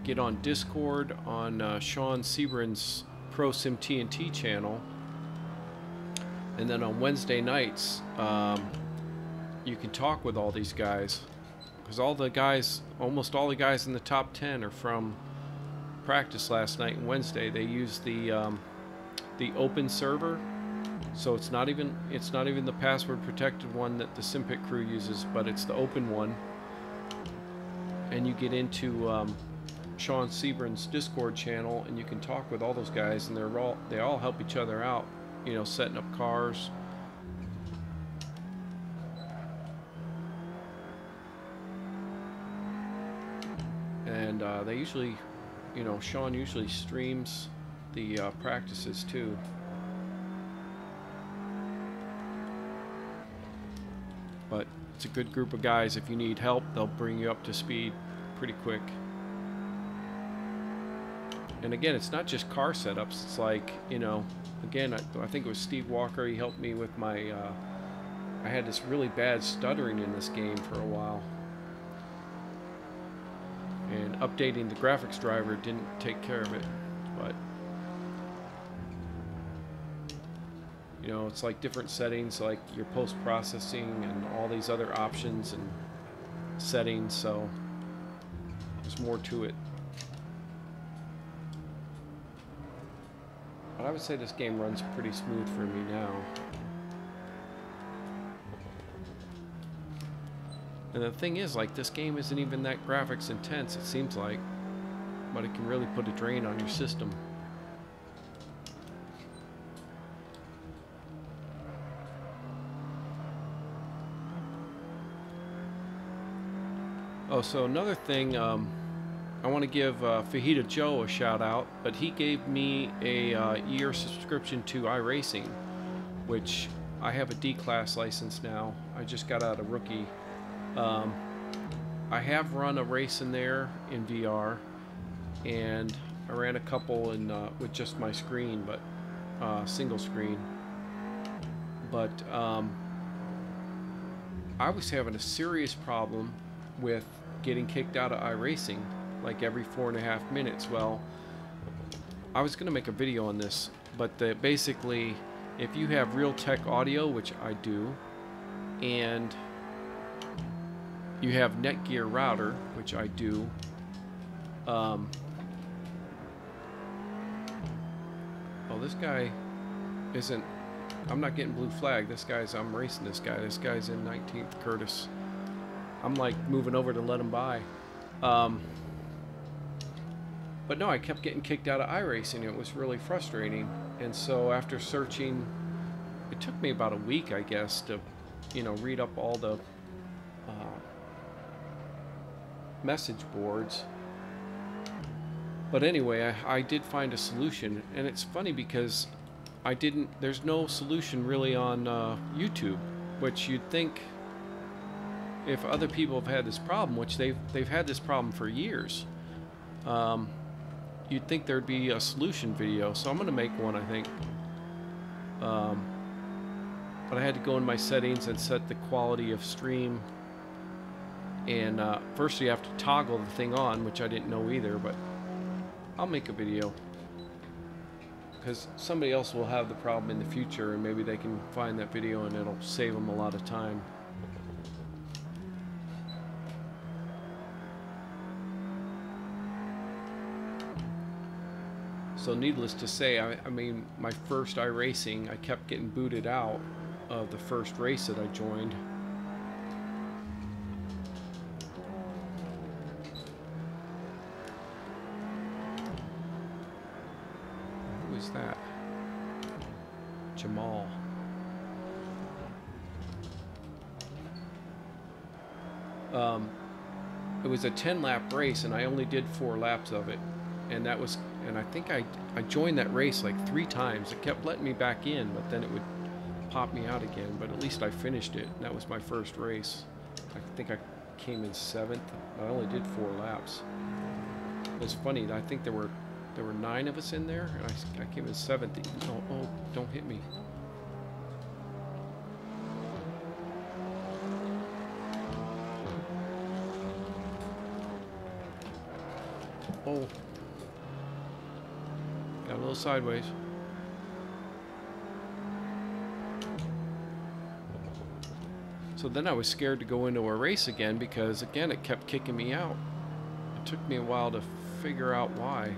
get on Discord on Sean Sebren's Pro Sim TNT channel, and then on Wednesday nights you can talk with all these guys, because all the guys, almost all the guys in the top 10 are from practice last night and Wednesday. They use the open server, so it's not even the password protected one that the SimPic crew uses, but it's the open one, and you get into Sean Sebren's Discord channel, and you can talk with all those guys, and they all help each other out, you know, setting up cars. And they usually, you know, Sean usually streams the practices too. but it's a good group of guys. If you need help, they'll bring you up to speed pretty quick. And again, it's not just car setups. It's like, you know, again, I think it was Steve Walker. He helped me with my, I had this really bad stuttering in this game for a while. And updating the graphics driver didn't take care of it. But, you know, it's like different settings, like your post-processing and all these other options and settings, so there's more to it. But I would say this game runs pretty smooth for me now. And the thing is, like, this game isn't even that graphics intense, it seems like, but it can really put a drain on your system. Oh, so another thing, I want to give Fajita Joe a shout out, but he gave me a year subscription to iRacing, which I have a D-Class license now. I just got out of rookie. I have run a race in there in VR, and I ran a couple in with just my screen, but single screen. But I was having a serious problem with getting kicked out of iRacing, like every 4.5 minutes. Well, I was going to make a video on this, but basically, if you have Realtek audio, which I do, and you have Netgear router, which I do, oh, this guy isn't, I'm not getting blue flag. This guy's, I'm racing this guy. This guy's in 19th Curtis. I'm like moving over to let him by. But no, I kept getting kicked out of iRacing. It was really frustrating. And so after searching, it took me about a week, I guess, to, you know, read up all the message boards. But anyway, I did find a solution. And it's funny because there's no solution really on YouTube, which you'd think, if other people have had this problem, which they've had this problem for years, you'd think there'd be a solution video. So I'm going to make one, I think. But I had to go in my settings and set the quality of stream. And first you have to toggle the thing on, which I didn't know either, but I'll make a video. Because somebody else will have the problem in the future, and maybe they can find that video and it'll save them a lot of time. So needless to say, I mean, my first iRacing, I kept getting booted out of the first race that I joined. Who is that? Jamal. It was a 10-lap race, and I only did 4 laps of it. And that was, and I think I joined that race like 3 times. It kept letting me back in, but then it would pop me out again. But at least I finished it. And that was my first race. I think I came in 7th. I only did 4 laps. It's funny. I think there were 9 of us in there, and I came in 7th. Oh, don't hit me. Oh. Got a little sideways. So then I was scared to go into a race again because, again, it kept kicking me out. It took me a while to figure out why.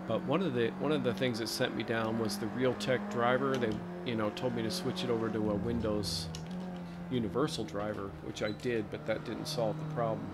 But one of the things that sent me down was the Realtek driver. They, you know, told me to switch it over to a Windows Universal driver, which I did, but that didn't solve the problem.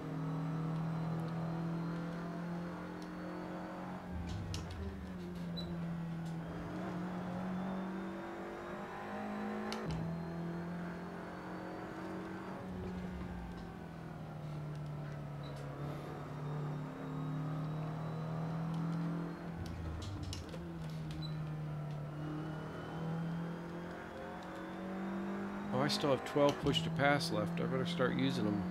I still have 12 push to pass left. I better start using them.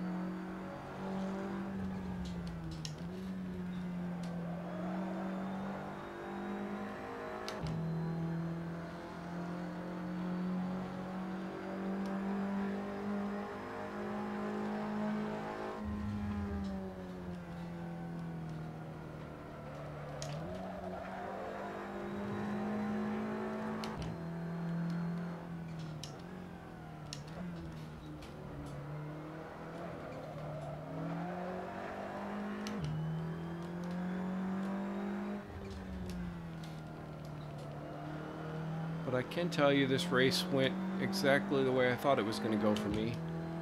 But I can tell you this race went exactly the way I thought it was going to go for me.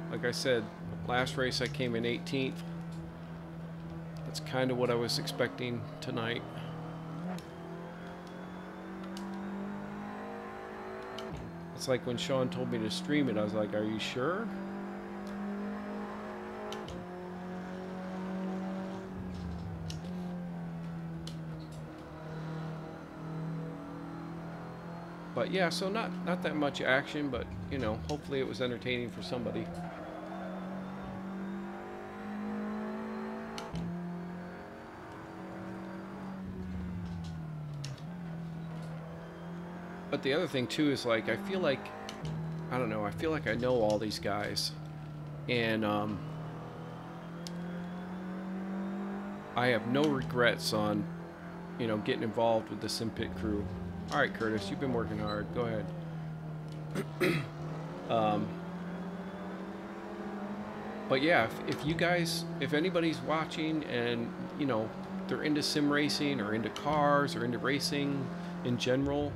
Like I said, last race I came in 18th. That's kind of what I was expecting tonight. It's like when Sean told me to stream it, I was like, are you sure? But yeah, so not that much action, but you know, hopefully it was entertaining for somebody. But the other thing too is like I feel like I don't know, I feel like I know all these guys, and I have no regrets on, you know, getting involved with the SimPit crew. All right, Curtis, you've been working hard. Go ahead. But yeah, if you guys, if anybody's watching and, you know, they're into sim racing or into cars or into racing in general,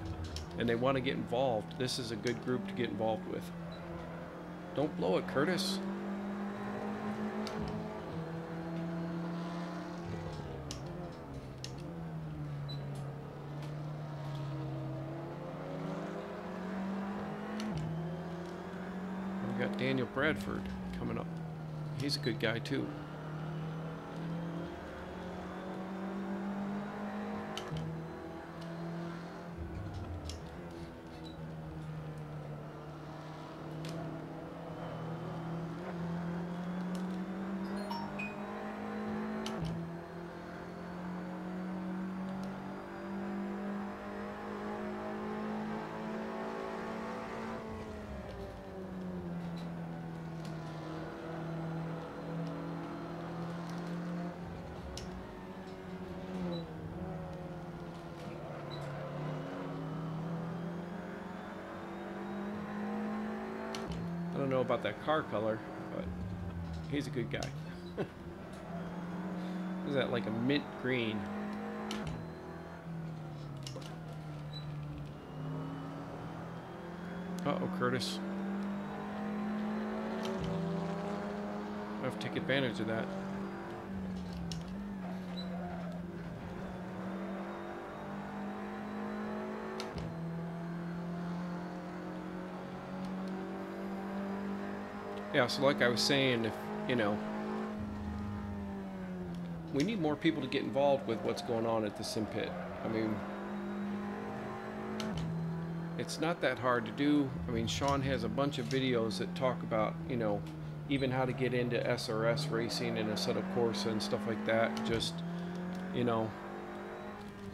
and they want to get involved, this is a good group to get involved with. Don't blow it, Curtis. We got Daniel Bradford coming up. He's a good guy too. I don't know about that car color, but he's a good guy. Is that like a mint green? Uh-oh, Curtis. I have to take advantage of that. Yeah, so like I was saying, if, you know, we need more people to get involved with what's going on at the SimPit. I mean, it's not that hard to do. I mean, Sean has a bunch of videos that talk about, you know, even how to get into SRS racing and Assetto Corsa and stuff like that. Just, you know,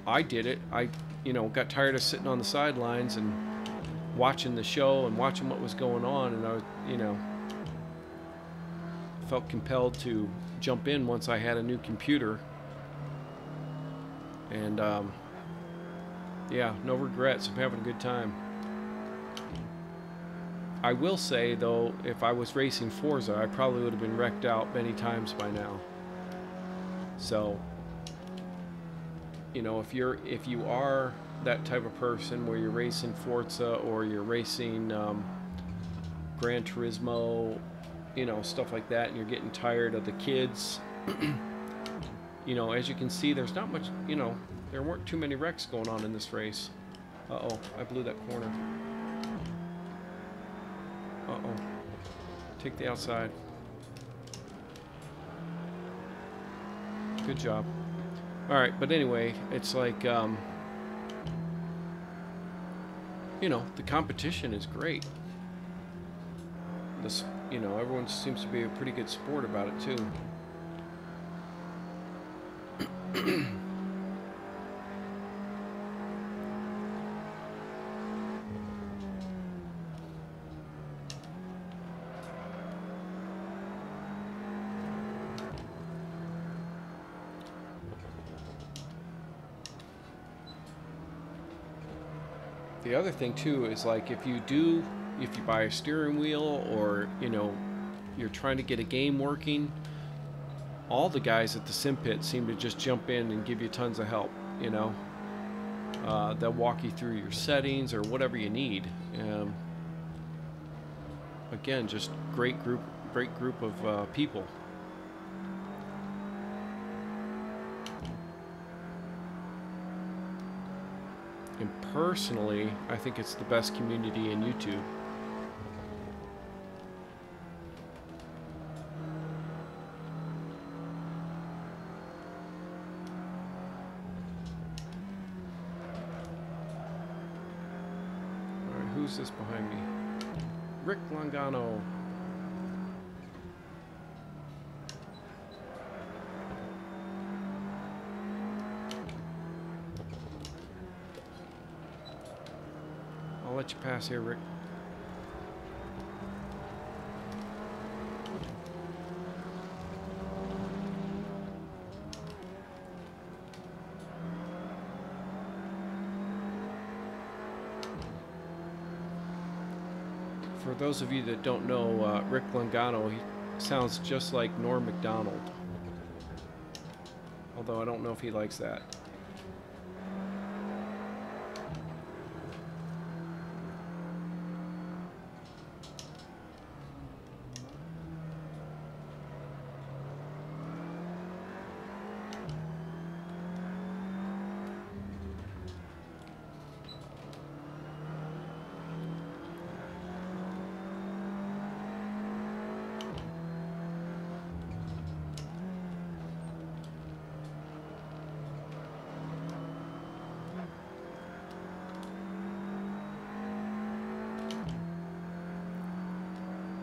I did it. I, you know, got tired of sitting on the sidelines and watching the show and watching what was going on, and I was, you know, felt compelled to jump in once I had a new computer. And yeah, no regrets. I'm having a good time. I will say though, if I was racing Forza, I probably would have been wrecked out many times by now. So, you know, if you are that type of person where you're racing Forza or you're racing Gran Turismo, you know, stuff like that, and you're getting tired of the kids, you know, as you can see, there's not much, you know, there weren't too many wrecks going on in this race. Uh-oh, I blew that corner. Uh-oh. Take the outside. Good job. Alright, but anyway, it's like, you know, the competition is great. this, you know, everyone seems to be a pretty good sport about it too. The other thing too is, like, if you buy a steering wheel, or, you know, you're trying to get a game working, all the guys at the sim pit seem to just jump in and give you tons of help, you know. They'll walk you through your settings or whatever you need. Again, just great group of people. And personally, I think it's the best community in YouTube. Alright, who's this behind me? Rick Longano. I'll let you pass here, Rick. For those of you that don't know, Rick Longano, he sounds just like Norm Macdonald. Although I don't know if he likes that.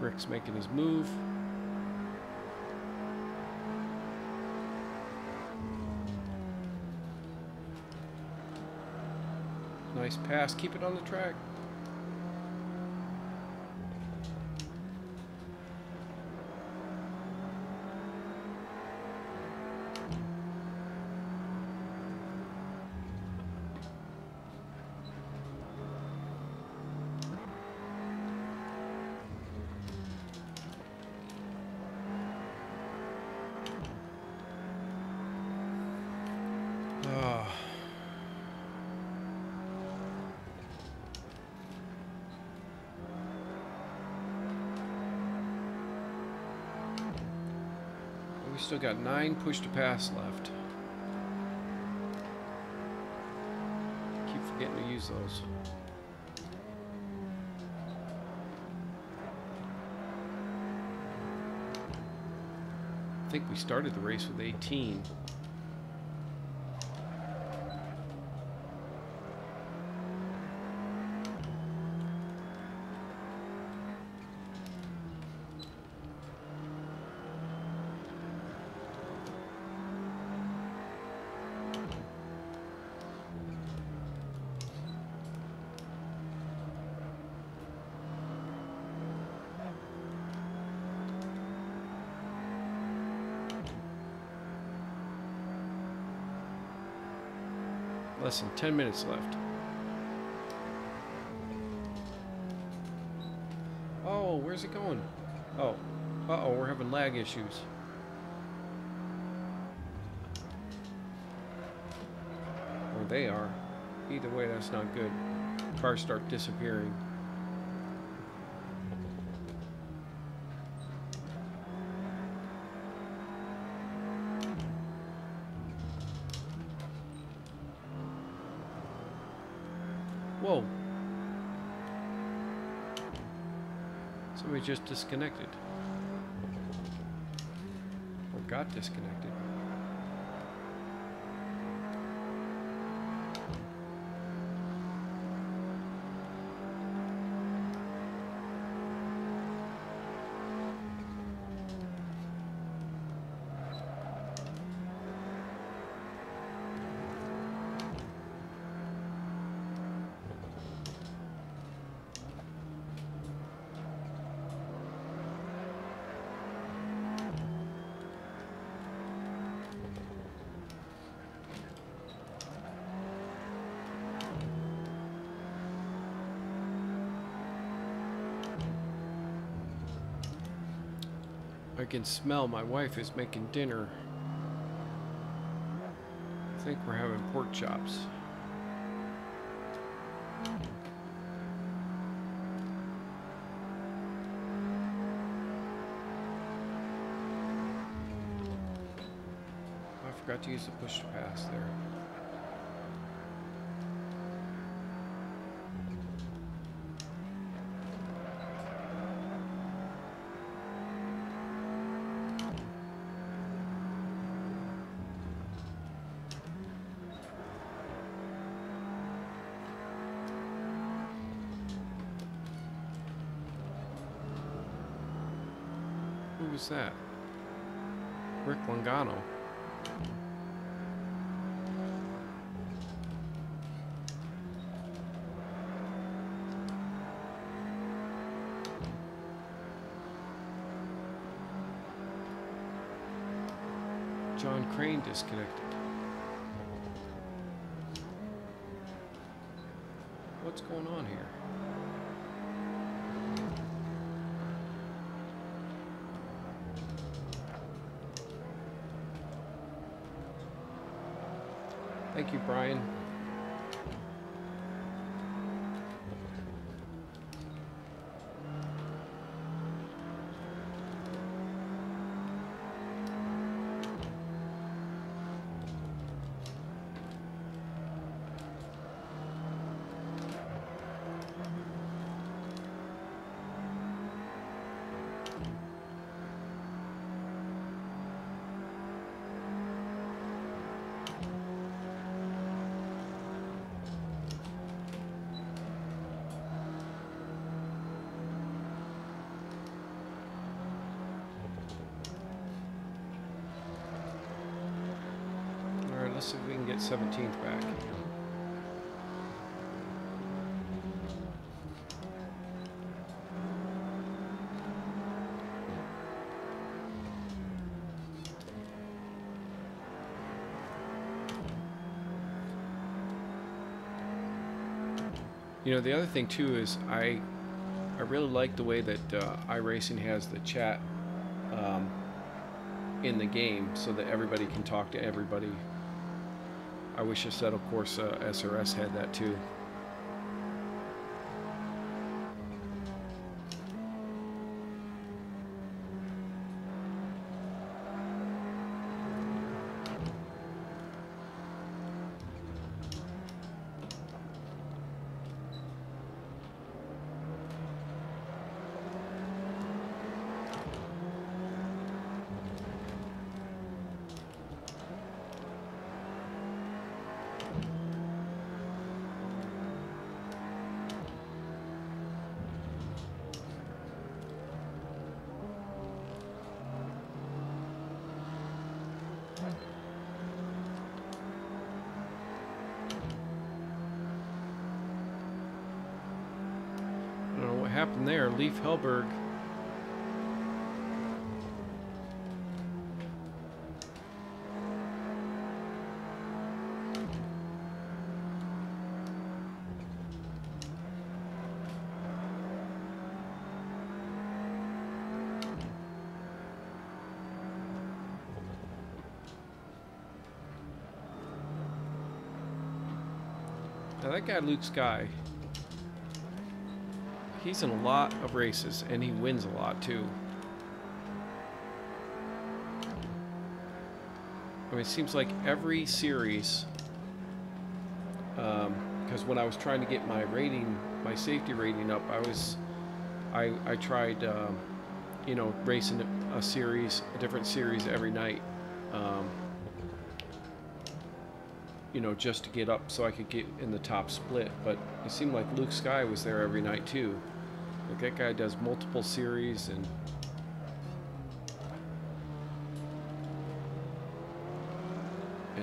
Rick's making his move. Nice pass. Keep it on the track. We still got 9 push to pass left. Keep forgetting to use those. I think we started the race with 18. Less than 10 minutes left. Oh, where's it going? Oh, uh-oh, we're having lag issues. Or they are. Either way, that's not good. Cars start disappearing. Whoa. Somebody just disconnected. Or got disconnected. I can smell my wife is making dinner. I think we're having pork chops. I forgot to use the push to pass there. Who was that? Rick Longano. John Crane disconnected. What's going on here? Thank you, Brian. Let's see if we can get 17th back. You know, the other thing too is I really like the way that iRacing has the chat in the game so that everybody can talk to everybody. I wish Assetto Corsa SRS had that too. I don't know what happened there. Leif Hellberg. Now that guy Luke Sky, he's in a lot of races and he wins a lot too. I mean, it seems like every series, because when I was trying to get my rating, my safety rating up, I tried, you know, racing a different series every night. You know, just to get up so I could get in the top split. But it seemed like Luke Sky was there every night too. Like that guy does multiple series and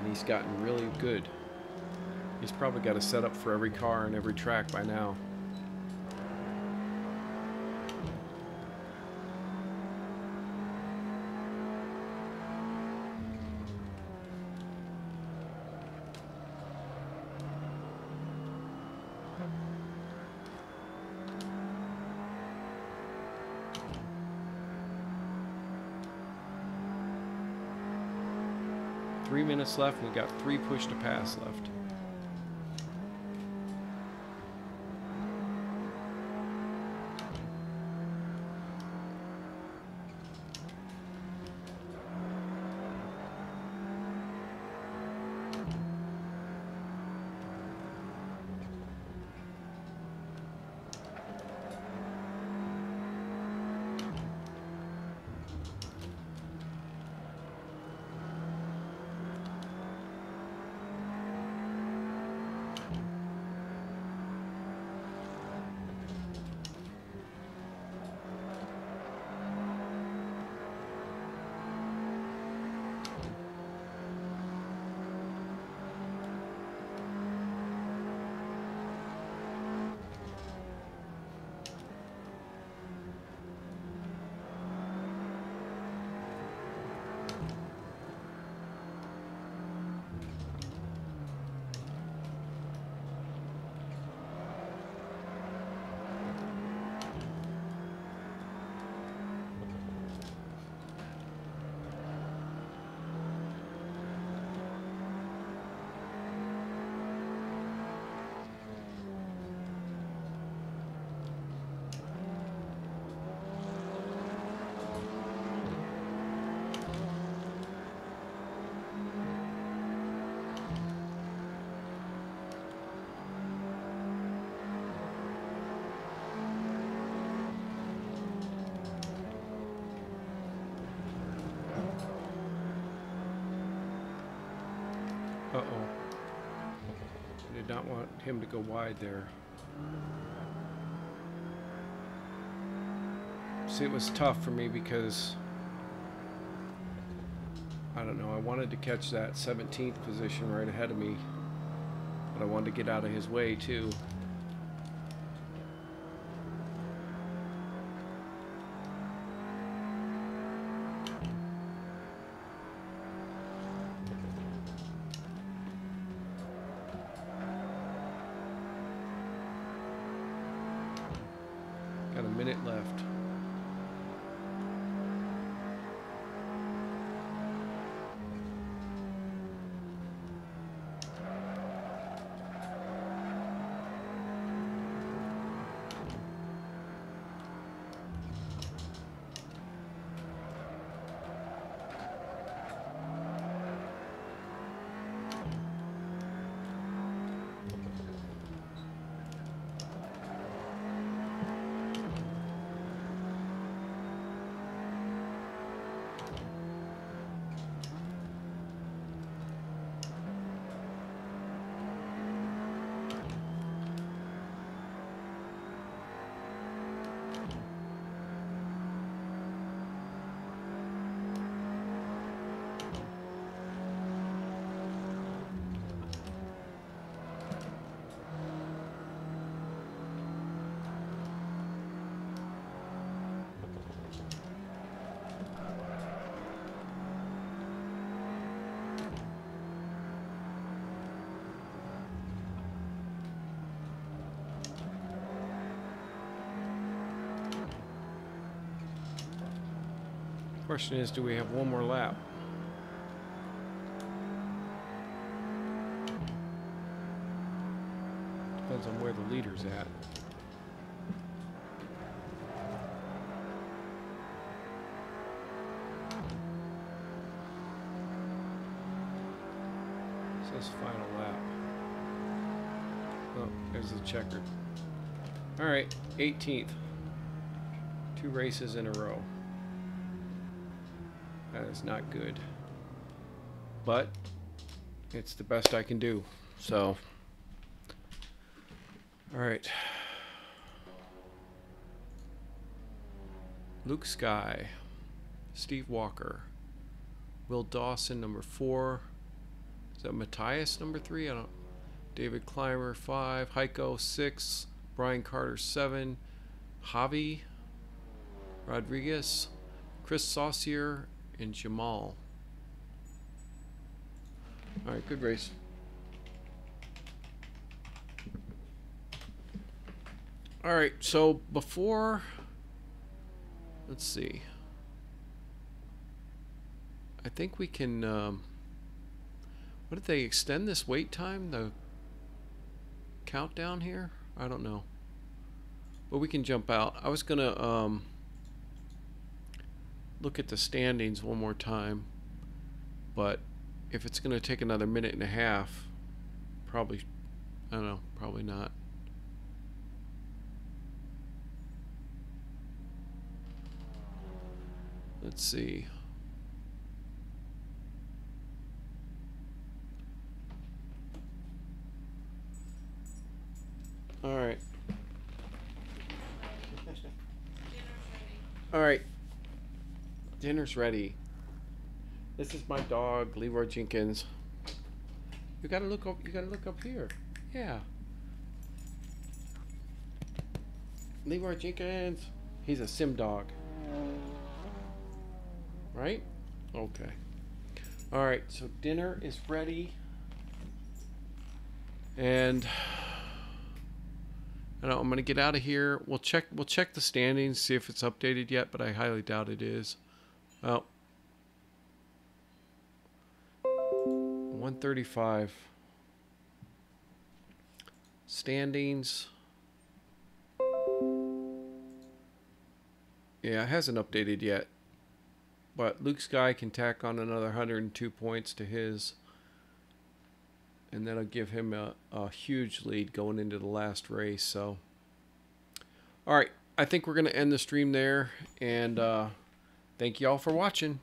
he's gotten really good. He's probably got a setup for every car and every track by now. 3 minutes left, and we got 3 push to pass left. Uh-oh. I did not want him to go wide there. See, it was tough for me because, I don't know, I wanted to catch that 17th position right ahead of me, but I wanted to get out of his way too. Got a minute left. Question is, do we have one more lap? Depends on where the leader's at. It says final lap. Oh, there's the checkered. Alright, 18th. 2 races in a row. That is not good, but it's the best I can do. So, all right. Luke Sky, Steve Walker, Will Dawson, number 4. Is that Matthias, number 3? I don't. David Clymer, 5. Heiko, 6. Brian Carter, 7. Javi Rodriguez, Chris Saucier, and Jamal. All right, good race. All right, so before, let's see. I think we can What did they extend this wait time? The countdown here? I don't know. But we can jump out. I was gonna look at the standings one more time, but if it's gonna take another minute and a half, probably, I don't know, probably not. Let's see. All right. All right. Dinner's ready. This is my dog, Leroy Jenkins. You gotta look up. You gotta look up here. Yeah. Leroy Jenkins. He's a sim dog. Right? Okay. All right. So dinner is ready. And I know I'm gonna get out of here. We'll check the standings, see if it's updated yet, but I highly doubt it is. Oh. 135. Standings. Yeah, it hasn't updated yet. But Luke Sky can tack on another 102 points to his. And that'll give him a huge lead going into the last race. So, all right, I think we're going to end the stream there. And thank you all for watching.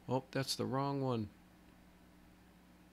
Oh, that's the wrong one.